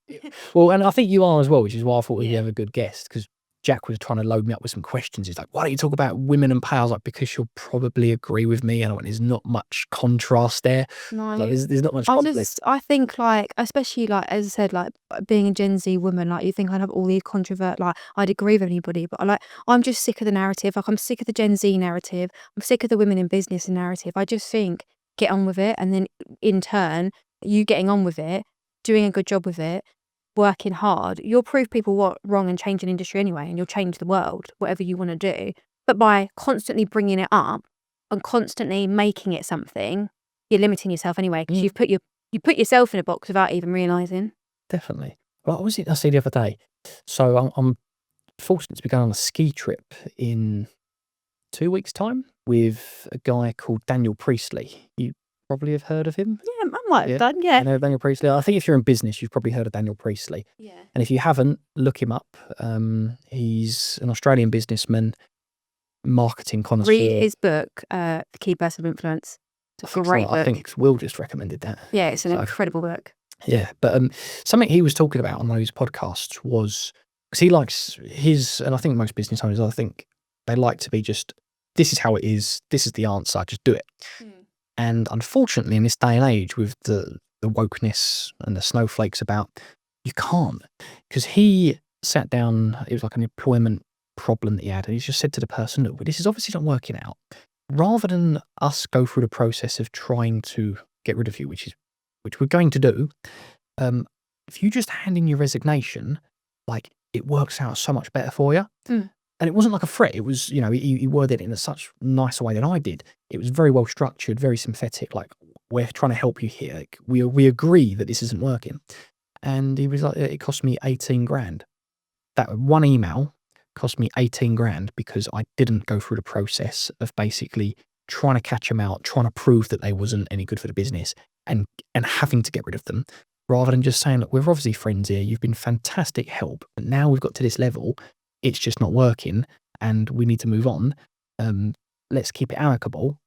Well, and I think you are as well, which is why I thought we'd have a good guest, because Jack was trying to load me up with some questions. He's like, why don't you talk about women and pay? I was like, because she'll probably agree with me. And there's not much contrast there. No. Like, there's not much conflict. I think, like, especially, like, as I said, like, being a Gen Z woman, like, you think I'd have all these like, I'd agree with anybody, but I'm just sick of the narrative. Like, I'm sick of the Gen Z narrative. I'm sick of the women in business narrative. I just think, get on with it. And then, in turn, you getting on with it, doing a good job with it, working hard, you'll prove people wrong and change an industry anyway, and you'll change the world, whatever you want to do. But by constantly bringing it up and constantly making it something, you're limiting yourself anyway, because you put yourself in a box without even realising. Definitely. Well, what was it I said the other day? So I'm fortunate to be going on a ski trip in 2 weeks' time with a guy called Daniel Priestley. You probably have heard of him. Yeah, I might have done, yeah. You know Daniel Priestley? I think if you're in business, you've probably heard of Daniel Priestley. Yeah. And if you haven't, look him up. He's an Australian businessman, marketing connoisseur. Read his book, The Key Person of Influence. It's a great book. I think Will just recommended that. Yeah, it's an incredible book. Yeah, but something he was talking about on one of his podcasts was, because he likes and I think most business owners, I think they like to be just, this is how it is, this is the answer, just do it. And unfortunately, in this day and age, with the wokeness and the snowflakes about, you can't. Because he sat down, it was like an employment problem that he had, and he just said to the person, look, this is obviously not working out. Rather than us go through the process of trying to get rid of you, which we're going to do, if you just hand in your resignation, like, it works out so much better for you. And it wasn't like a threat. It was, you know, he worded it in a such nicer way than I did. It was very well structured, very synthetic. Like, we're trying to help you here. Like, we agree that this isn't working. And he was like, it cost me 18 grand. That one email cost me 18 grand because I didn't go through the process of basically trying to catch them out, trying to prove that they wasn't any good for the business, and having to get rid of them, rather than just saying, look, we're obviously friends here. You've been fantastic help. But now we've got to this level. It's just not working and we need to move on. Let's keep it amicable.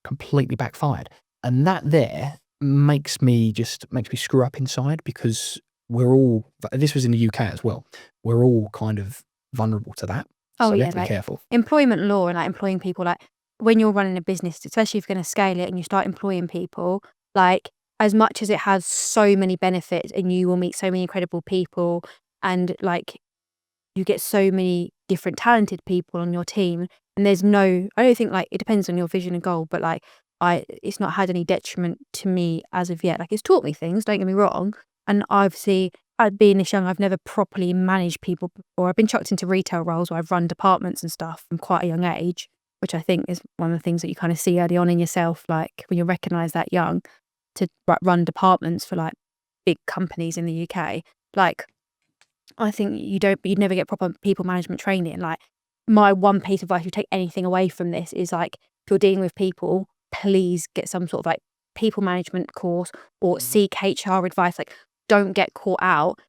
Completely backfired. And that there makes me screw up inside, because we're all, this was in the UK as well, we're all kind of vulnerable to that. Oh, so we yeah, have to be like, careful. Employment law and like employing people, like, when you're running a business, especially if you're going to scale it and you start employing people, like as much as it has so many benefits and you will meet so many incredible people and like you get so many different talented people on your team, and I don't think like it depends on your vision and goal, but like it's not had any detriment to me as of yet. Like it's taught me things, don't get me wrong. And obviously, being this young, I've never properly managed people before. I've been chucked into retail roles where I've run departments and stuff from quite a young age, which I think is one of the things that you kind of see early on in yourself, like when you recognise that young, to run departments for like big companies in the UK. Like, I think you'd never get proper people management training. Like, my one piece of advice, if you take anything away from this, is like, if you're dealing with people, please get some sort of like people management course or seek HR advice. Like, don't get caught out.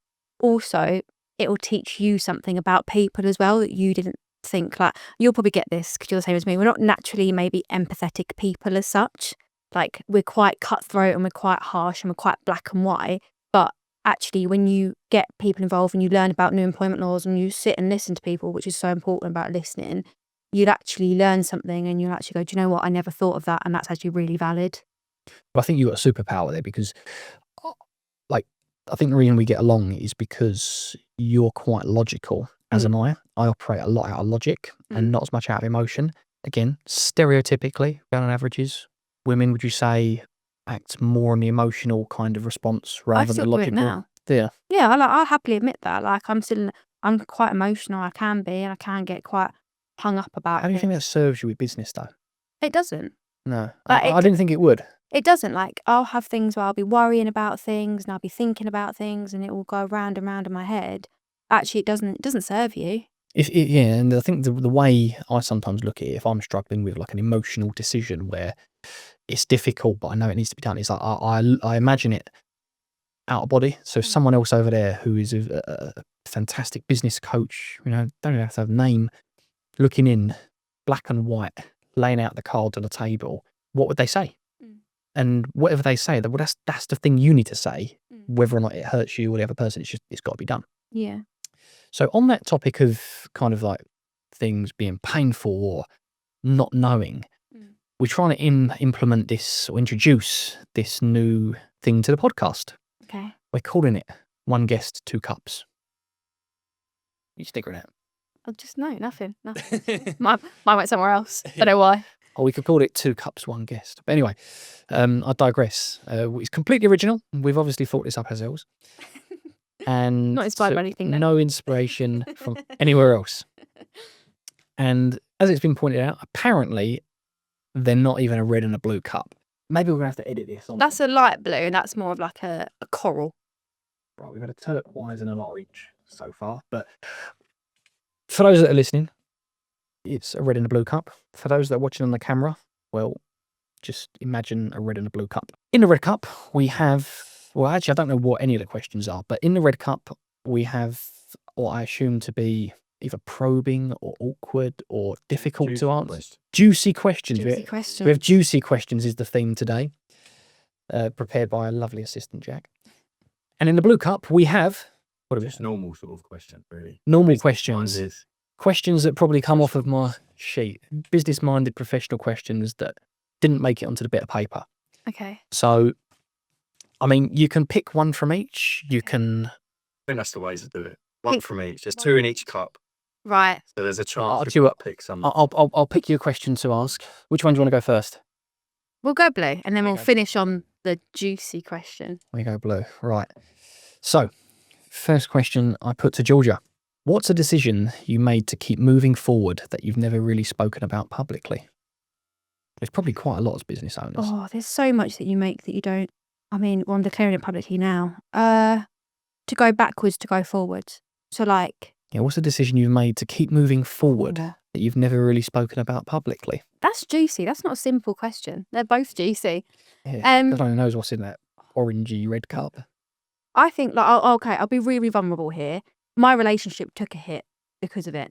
Also, it will teach you something about people as well that you didn't think. Like, you'll probably get this because you're the same as me. We're not naturally maybe empathetic people as such. Like, we're quite cutthroat and we're quite harsh and we're quite black and white. But actually, when you get people involved and you learn about new employment laws and you sit and listen to people, which is so important about listening, you'd actually learn something and you'll actually go, do you know what? I never thought of that. And that's actually really valid. But I think you've got a superpower there because, like, I think the reason we get along is because you're quite logical as an I operate a lot out of logic and not as much out of emotion. Again, stereotypically, on averages, women, would you say, act more on the emotional kind of response rather than the logical? Now. Yeah. Yeah, I'll happily admit that. Like, I'm quite emotional. I can be, and I can get quite hung up about How do you think things. that serves you with business, though? It doesn't. No, Like, I didn't think it would. It doesn't. Like, I'll have things where I'll be worrying about things and I'll be thinking about things and it will go round and round in my head. Actually, it doesn't serve you. Yeah, and I think the way I sometimes look at it, if I'm struggling with like an emotional decision where it's difficult, but I know it needs to be done, it's like I imagine it out of body. So someone else over there who is a fantastic business coach, don't even have to have a name, looking in black and white, laying out the cards on the table, what would they say? And whatever they say, well, that's the thing you need to say, whether or not it hurts you or the other person. It's got to be done. Yeah. So on that topic of kind of like things being painful or not knowing, we're trying to implement this or introduce this new thing to the podcast. Okay. We're calling it One Guest, Two Cups. You stick with it. Oh, just nothing. Mine went somewhere else. I don't know why. Or we could call it Two Cups, One Guest. But anyway, I digress. It's completely original. We've obviously thought this up ourselves. And not inspired by anything. No inspiration from anywhere else. And as it's been pointed out, apparently they're not even a red and a blue cup. Maybe we're going to have to edit this. That's a light blue and that's more of like a coral. Right, we've had a turquoise and an orange so far. But for those that are listening, it's a red and a blue cup. For those that are watching on the camera, well, just imagine a red and a blue cup. In the red cup, we have, well, actually, I don't know what any of the questions are, but in the red cup, we have what I assume to be either probing or awkward or difficult to answer. Juicy questions. We have juicy questions is the theme today, prepared by a lovely assistant, Jack. And in the blue cup, we have... What are we? Just normal sort of question, really. Normal questions. Questions that probably come off of my sheet. Business-minded professional questions that didn't make it onto the bit of paper. Okay. So, I mean, you can pick one from each. You can... I think that's the way to do it. One from each. There's two in each cup. Right. So there's a chance to pick some. I'll pick you a question to ask. Which one do you want to go first? We'll go blue, and then we'll finish on the juicy question. We go blue. Right. So, first question I put to Georgia. What's a decision you made to keep moving forward that you've never really spoken about publicly? There's probably quite a lot as business owners. Oh, there's so much that you make that you don't. I mean, well, I'm declaring it publicly now. To go backwards, to go forwards. So, like... Yeah, what's a decision you've made to keep moving forward that you've never really spoken about publicly? That's juicy. That's not a simple question. They're both juicy. Yeah, everyone knows what's in that orangey red cup. I think, like, I'll be really vulnerable here. My relationship took a hit because of it.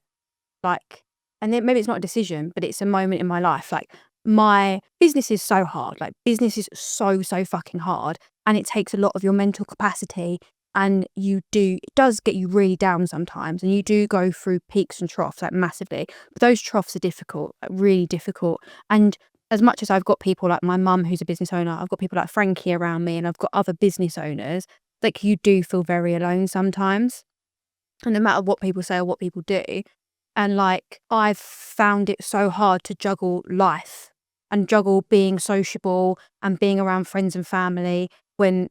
Like, and then maybe it's not a decision, but it's a moment in my life. Like, my business is so hard. Like, business is so fucking hard. And it takes a lot of your mental capacity and it does get you really down sometimes, and you do go through peaks and troughs, like massively. But those troughs are difficult, like really difficult. And as much as I've got people like my mum who's a business owner, I've got people like Frankie around me, and I've got other business owners, like you do feel very alone sometimes. And no matter what people say or what people do, and like I've found it so hard to juggle life and juggle being sociable and being around friends and family when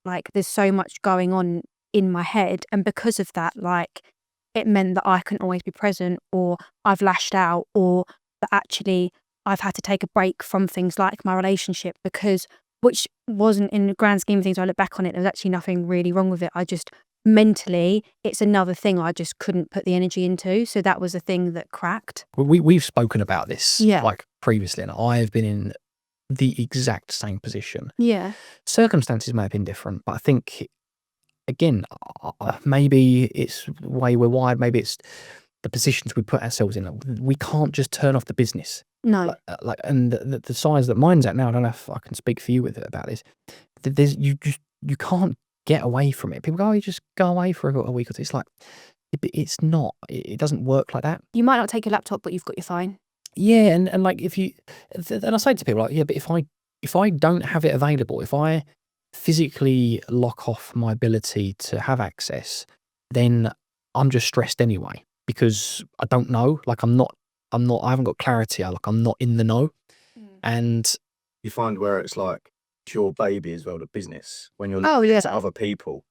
like there's so much going on in my head. And because of that, like it meant that I couldn't always be present, or I've lashed out, or that actually I've had to take a break from things like my relationship, which wasn't, in the grand scheme of things, I look back on it, there's actually nothing really wrong with it. I just mentally, it's another thing I just couldn't put the energy into. So that was a thing that cracked. We've spoken about this Yeah. like previously, and I've been in the exact same position. Yeah. Circumstances may have been different, but I think, again, maybe it's the way we're wired, maybe it's the positions we put ourselves in. We can't just turn off the business. No. And the size that mine's at now, I don't know if I can speak for you about this. You can't get away from it. People go, oh, you just go away for a week or two. It's like, it's not. It doesn't work like that. You might not take your laptop, but you've got your phone. Yeah, and like if you, and I say to people like, yeah, but if I don't have it available, if I physically lock off my ability to have access, then I'm just stressed anyway, because I don't know. Like I haven't got clarity. I'm not in the know. And You find where it's like it's your baby as well, the business. When you're Oh, yes. to other people,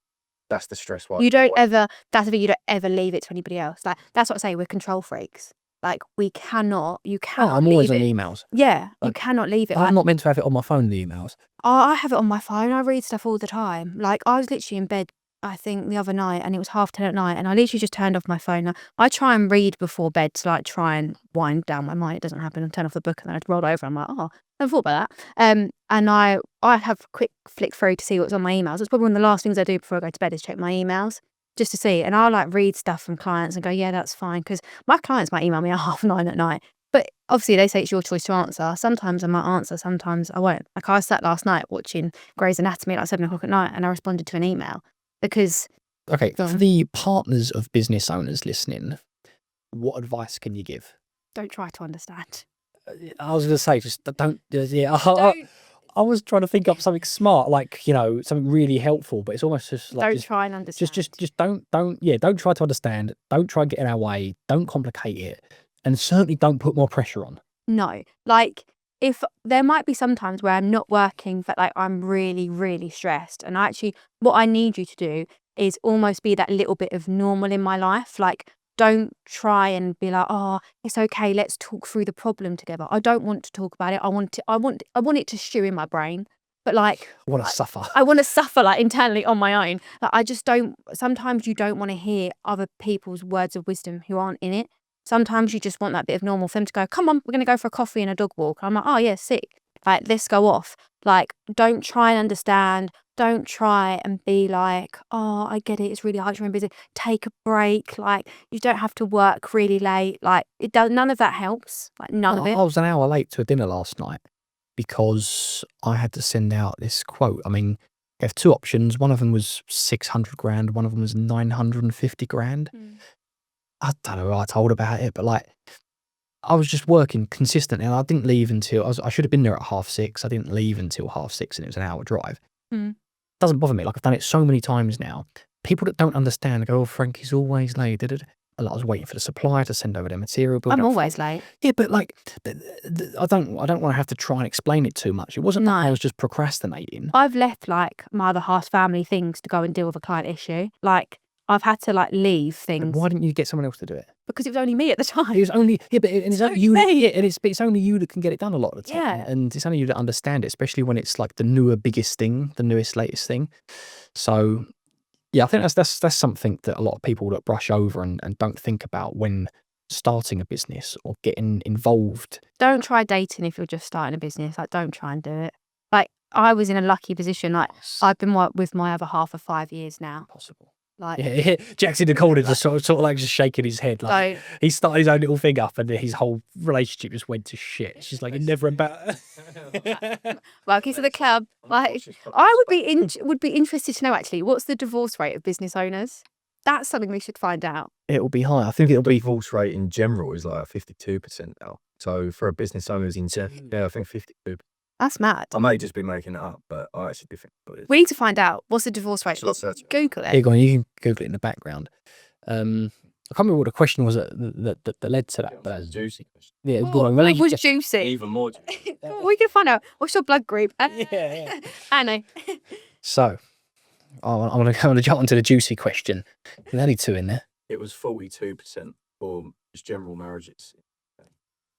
that's the stress. You don't ever, that's the thing, you don't ever leave it to anybody else. Like, that's what I say, we're control freaks. Like, you cannot I'm always on leave it. emails. Yeah, you Like, cannot leave it. I'm not meant to have it on my phone, the emails. I have it on my phone. I read stuff all the time. Like, I was literally in bed, I think, the other night, and it was 10:30 at night, and I literally just turned off my phone. I try and read before bed to, like, try and wind down my mind. It doesn't happen. I turn off the book, and then I roll over. I'm like, oh, I never thought about that. And I have a quick flick through to see what's on my emails. It's probably one of the last things I do before I go to bed is check my emails, just to see. And I'll like read stuff from clients and go, yeah, that's fine. Because my clients might email me at 9:30 at night. But obviously they say it's your choice to answer. Sometimes I might answer, sometimes I won't. Like I sat last night watching Grey's Anatomy at like 7:00 at night, and I responded to an email because... Okay, for the partners of business owners listening, what advice can you give? Don't try to understand. I was going to say, just don't. Yeah, Don't, I was trying to think up something smart, like, you know, something really helpful, but it's almost just like don't try and understand. just don't try to understand. Don't try and get in our way. Don't complicate it, and certainly don't put more pressure on. No, like if there might be some times where I'm not working, but like I'm really, really stressed, and what I need you to do is almost be that little bit of normal in my life. Like, don't try and be like, oh, it's okay, let's talk through the problem together. I don't want to talk about it. I want it to stew in my brain. But like, I want to suffer. I want to suffer like internally on my own. Like, I just don't. Sometimes you don't want to hear other people's words of wisdom who aren't in it. Sometimes you just want that bit of normal for them to go, come on, we're going to go for a coffee and a dog walk. I'm like, oh yeah, sick. Like, let's go off. Like, don't try and understand. Don't try and be like, oh, I get it. It's really hard. You're busy. Take a break. Like, you don't have to work really late. Like, it does. None of that helps. Like, none of it. I was an hour late to a dinner last night because I had to send out this quote. I mean, I have two options. One of them was 600 grand. One of them was 950 grand. I don't know what I told about it, but like, I was just working consistently, and I didn't leave until I should have been there at 6:30. I didn't leave until 6:30, and it was an hour drive. Doesn't bother me. Like, I've done it so many times now. People that don't understand go, "Oh, Frankie's always late." And I was waiting for the supplier to send over their material. I'm always late. Yeah, but like, I don't want to have to try and explain it too much. It wasn't that I was just procrastinating. I've left like my other half's family things to go and deal with a client issue. Like, I've had to like leave things. But why didn't you get someone else to do it? Because it was only me at the time. It was only it's only you. Yeah, and it's only you that can get it done a lot of the time. Yeah. And it's only you that understand it, especially when it's like the newer, biggest thing, the newest, latest thing. So yeah, I think that's something that a lot of people that brush over and don't think about when starting a business or getting involved. Don't try dating if you're just starting a business. Like, don't try and do it. Like, I was in a lucky position. Like, I've been with my other half for 5 years now. Possible. Like, Yeah, Jack's in the corner, just sort of like just shaking his head. Like so he started his own little thing up, and his whole relationship just went to shit. She's like, it never about. welcome to the club. Like, I would be interested to know actually, what's the divorce rate of business owners? That's something we should find out. It'll be high. I think it'll be. Divorce rate in general is like 52% now. So for a business owners in yeah, I think 52. That's mad. I may just be making it up, but I actually do think it is. We need to find out what's the divorce rate. Shall I search it? Google Here it. you go. You can Google it in the background. I can't remember what the question was that led to that. But That's a juicy question. yeah, Oh, good one. it Well, was yeah. juicy. Even more juicy. We can find out. What's your blood group? Yeah. I know. So, I'm gonna jump onto the juicy question. There's only 2 in there. It was 42% for just general marriages.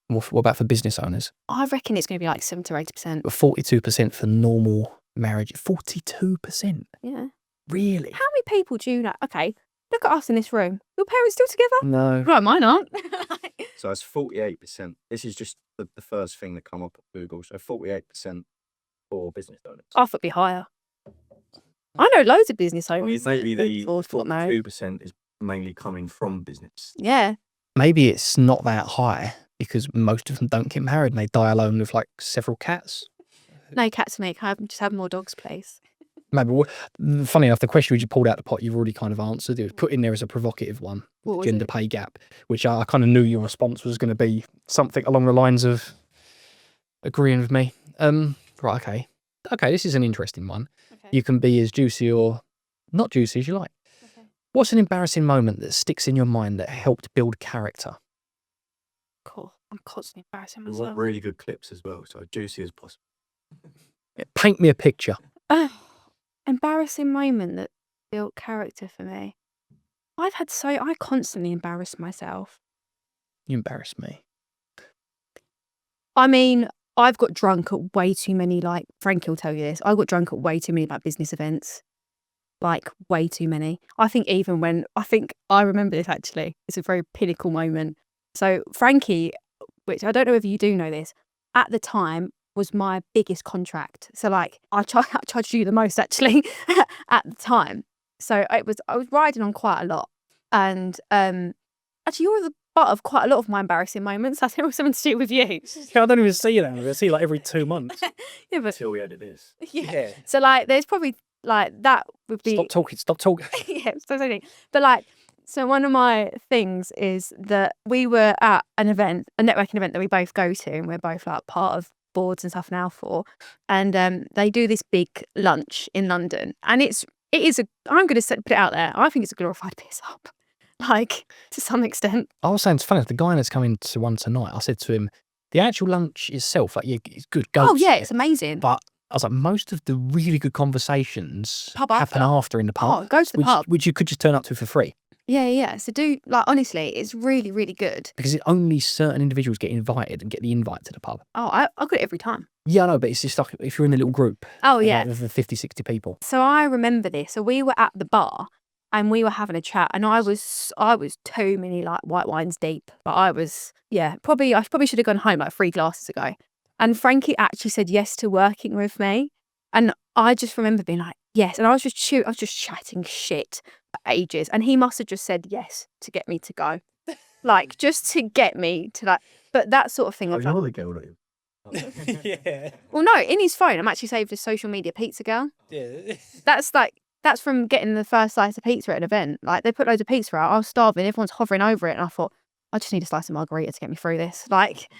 What about for business owners? I reckon it's going to be like 7 to 80%. 42% for normal marriage. 42%. Yeah. Really? How many people do you know? Okay, look at us in this room. Your parents still together? No. Right, mine aren't. So it's 48%. This is just the first thing that come up at Google. So 48% for business owners. I thought it'd be higher. I know loads of business owners. Maybe the divorced, got married. 42% is mainly coming from business. Yeah. Maybe it's not that high because most of them don't get married and they die alone with like several cats. No cats for me. Can I just have more dogs, please? Maybe. Funny enough, the question we just pulled out the pot, you've already kind of answered. It was put in there as a provocative one, What was gender it? pay gap, which I kind of knew your response was going to be something along the lines of agreeing with me. Right, okay. Okay, this is an interesting one. Okay. You can be as juicy or not juicy as you like. Okay. What's an embarrassing moment that sticks in your mind that helped build character? Cool. I'm constantly embarrassing We want myself. really good clips as well, so juicy as possible. Paint me a picture. Embarrassing moment that built character for me. I constantly embarrass myself. You embarrass me. I mean, I've got drunk at way too many, like, Frankie will tell you this. I got drunk at way too many, like, business events. Like, way too many. I think I remember this actually. It's a very pinnacle moment. So Frankie, which I don't know if you do know this, at the time was my biggest contract. So like I charged you the most actually at the time. So I was riding on quite a lot. And actually you're the butt of quite a lot of my embarrassing moments. I think it was something to do with you. Yeah, I don't even see that. I see like every 2 months. Yeah, but Until we edit this. yeah. So like there's probably like that would be Stop talking. yeah, so sorry. But like, so one of my things is that we were at an event, a networking event that we both go to, and we're both like part of boards and stuff now for. And they do this big lunch in London, and I'm going to put it out there. I think it's a glorified piss up, like to some extent. I was saying it's funny. The guy that's coming to one tonight, I said to him, the actual lunch itself, like, yeah, it's good. Go Oh to yeah, it. it's amazing. But I was like, most of the really good conversations Pub happen after in the pub. Oh, go to the pub. Which you could just turn up to for free. Yeah. So honestly, it's really, really good. Because only certain individuals get invited and get the invite to the pub. Oh, I got it every time. Yeah, I know, but it's just like if you're in a little group. Oh yeah. Of 50, 60 people. So I remember this. So we were at the bar and we were having a chat, and I was too many like white wines deep. But I probably should have gone home like 3 glasses ago. And Frankie actually said yes to working with me. And I just remember being like, yes. And I was just chatting shit for ages. And he must have just said yes to get me to go. Like, just to get me to like, but that sort of thing. Oh, Of you're like, the girl that you. Yeah. well, no, in his phone, I'm actually saved as social media pizza girl. Yeah. That's from getting the first slice of pizza at an event. Like, they put loads of pizza out. I was starving. Everyone's hovering over it. And I thought, I just need a slice of margarita to get me through this. Like,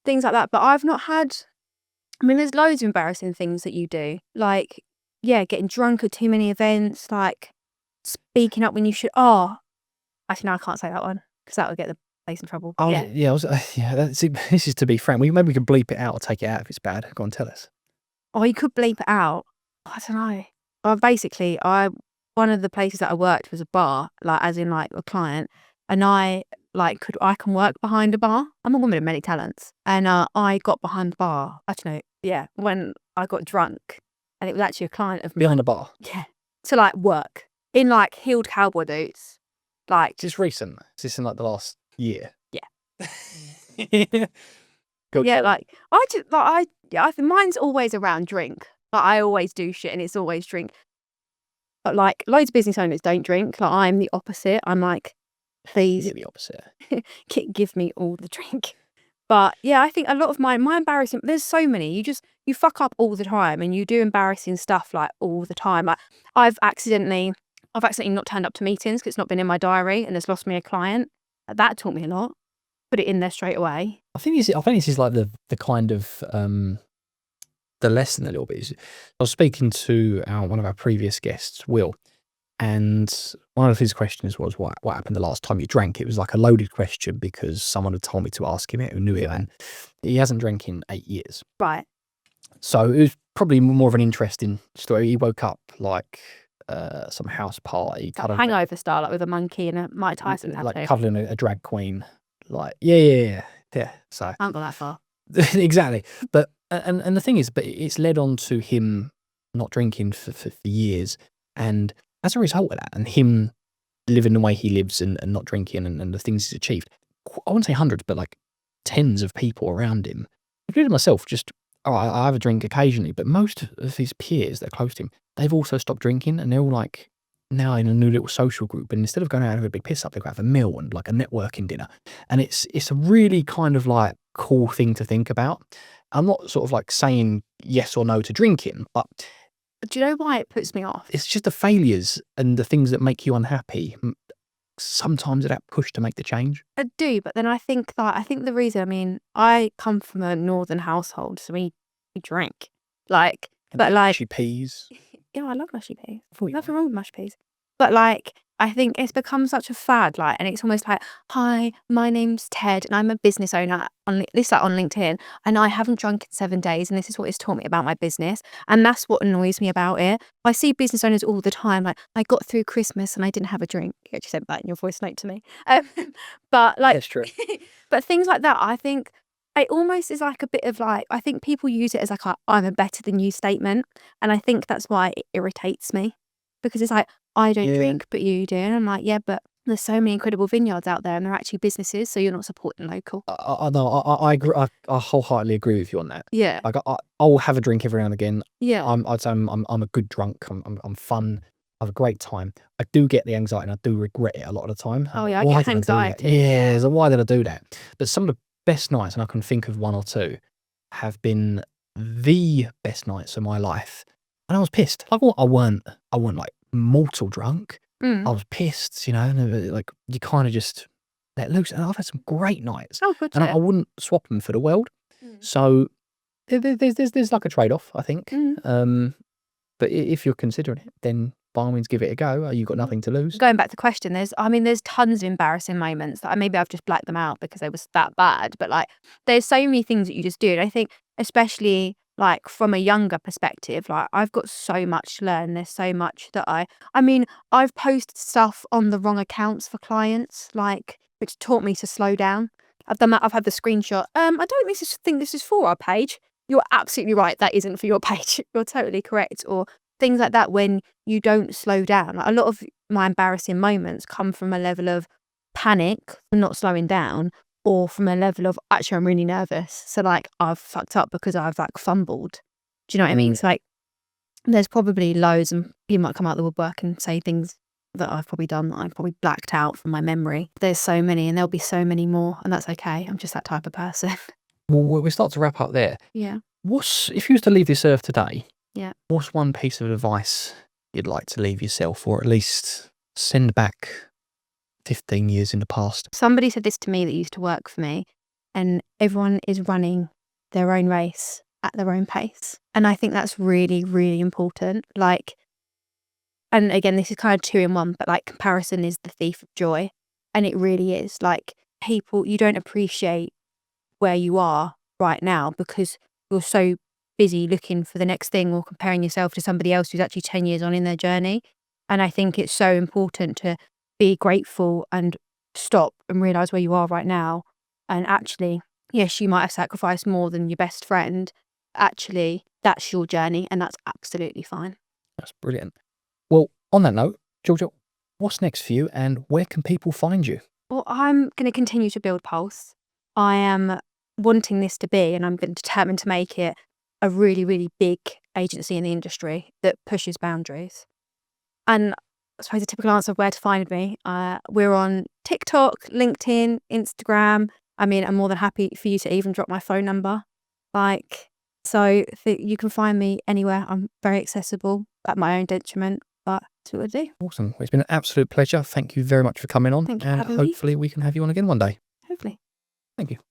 things like that. But I've not had... I mean, there's loads of embarrassing things that you do. Like, yeah, getting drunk at too many events. Like, speaking up when you should... Oh, actually, no, I can't say that one. Because that would get the place in trouble. Oh, yeah. This is to be frank. Maybe we can bleep it out or take it out if it's bad. Go on, tell us. Oh, you could bleep it out. I don't know. Well, basically, one of the places that I worked was a bar, like as in like a client, and I can work behind a bar. I'm a woman of many talents, and I got behind the bar. Actually, no, yeah, when I got drunk, and it was actually a client of mine. Behind the bar. Yeah, to like work in like heeled cowboy boots, like Is this recent? Is this in like the last year? Yeah. Go- yeah, like I think mine's always around drink. Like I always do shit, and it's always drink. But like loads of business owners don't drink. Like I'm the opposite. I'm like, please You're the opposite. give me all the drink. But yeah, I think a lot of my embarrassing, there's so many. You fuck up all the time and you do embarrassing stuff like all the time. Like I've accidentally not turned up to meetings because it's not been in my diary and has lost me a client. That taught me a lot. Put it in there straight away. I think this is like the kind of the lesson a little bit. I was speaking to one of our previous guests, Will, and one of his questions was what happened the last time you drank. It was like a loaded question because someone had told me to ask him it, who knew him, and he hasn't drank in 8 years. Right. So it was probably more of an interesting story. He woke up like some house party, Hangover style, like with a monkey and a Mike Tyson tattoo. like cuddling a drag queen. Like yeah. So I haven't got that far. exactly. But and the thing is, but it's led on to him not drinking for years, and as a result of that, and him living the way he lives and not drinking and the things he's achieved, I wouldn't say hundreds, but like tens of people around him, including myself, just I have a drink occasionally, but most of his peers that are close to him, they've also stopped drinking, and they're all like now in a new little social group, and instead of going out and having a big piss up, they go have a meal and like a networking dinner, and it's a really kind of like cool thing to think about. I'm not sort of like saying yes or no to drinking, but Do you know why it puts me off? it's just the failures and the things that make you unhappy. Sometimes that push to make the change. I do, but then I think the reason, I mean, I come from a northern household, so we drink. Like, but like, Mushy peas. yeah, I love mushy peas. thought you Nothing wrong with mashed peas. But like, I think it's become such a fad, like, and it's almost like, hi, my name's Ted, and I'm a business owner on LinkedIn, and I haven't drunk in 7 days, and this is what it's taught me about my business, and that's what annoys me about it. I see business owners all the time, like, I got through Christmas and I didn't have a drink. You actually said that in your voice note to me. But like, That's true. but things like that, I think it almost is like a bit of like, I think people use it as like a I'm a better than you statement, and I think that's why it irritates me, because it's like, I don't Yeah. drink, but you do. And I'm like, yeah, but there's so many incredible vineyards out there and they're actually businesses, so you're not supporting local. I agree. I wholeheartedly agree with you on that. Yeah. Like I'll have a drink every now and again. Yeah. I'd say I'm a good drunk. I'm fun. I have a great time. I do get the anxiety and I do regret it a lot of the time. Oh, yeah, I Why get did do that? anxiety. Yeah, so why did I do that? But some of the best nights, and I can think of one or two, have been the best nights of my life. And I was pissed. Like I weren't like mortal drunk. I was pissed, and like you kind of just let loose. And I've had some great nights, Oh, good. and I wouldn't swap them for the world. So there's like a trade off, I think. But if you're considering it, then by all means give it a go. You've got nothing to lose. Going back to the question, there's tons of embarrassing moments that maybe I've just blacked them out because they was that bad. But like, there's so many things that you just do. And I think, especially like from a younger perspective, like I've got so much to learn. There's so much that I mean, I've posted stuff on the wrong accounts for clients, like, which taught me to slow down. I've done that. I've had the screenshot. I don't think this is for our page. You're absolutely right. That isn't for your page. You're totally correct. Or things like that when you don't slow down. Like, a lot of my embarrassing moments come from a level of panic, not slowing down, or from a level of actually I'm really nervous. So like I've fucked up because I've like fumbled. Do you know what I mean? So like there's probably loads, and people might come out of the woodwork and say things that I've probably done that I've probably blacked out from my memory. There's so many, and there'll be so many more, and that's okay. I'm just that type of person. Well, we start to wrap up there. Yeah. If you was to leave this earth today? Yeah. What's one piece of advice you'd like to leave yourself, or at least send back 15 years in the past? Somebody said this to me that used to work for me, and everyone is running their own race at their own pace. And I think that's really, really important. Like, and again, this is kind of 2 in 1, but like comparison is the thief of joy. And it really is. Like, people, you don't appreciate where you are right now because you're so busy looking for the next thing or comparing yourself to somebody else who's actually 10 years on in their journey. And I think it's so important to be grateful and stop and realize where you are right now. And actually, yes, you might have sacrificed more than your best friend. Actually, that's your journey and that's absolutely fine. That's brilliant. Well, on that note, Georgia, what's next for you and where can people find you? Well, I'm going to continue to build Pulse. I am wanting this to be, and I'm determined to make it, a really, really big agency in the industry that pushes boundaries. And I suppose a typical answer of where to find me. We're on TikTok, LinkedIn, Instagram. I mean, I'm more than happy for you to even drop my phone number. You can find me anywhere. I'm very accessible at my own detriment, but that's what I do. Awesome. Well, it's been an absolute pleasure. Thank you very much for coming on. Thank you for And having me. hopefully we can have you on again one day. Hopefully. Thank you.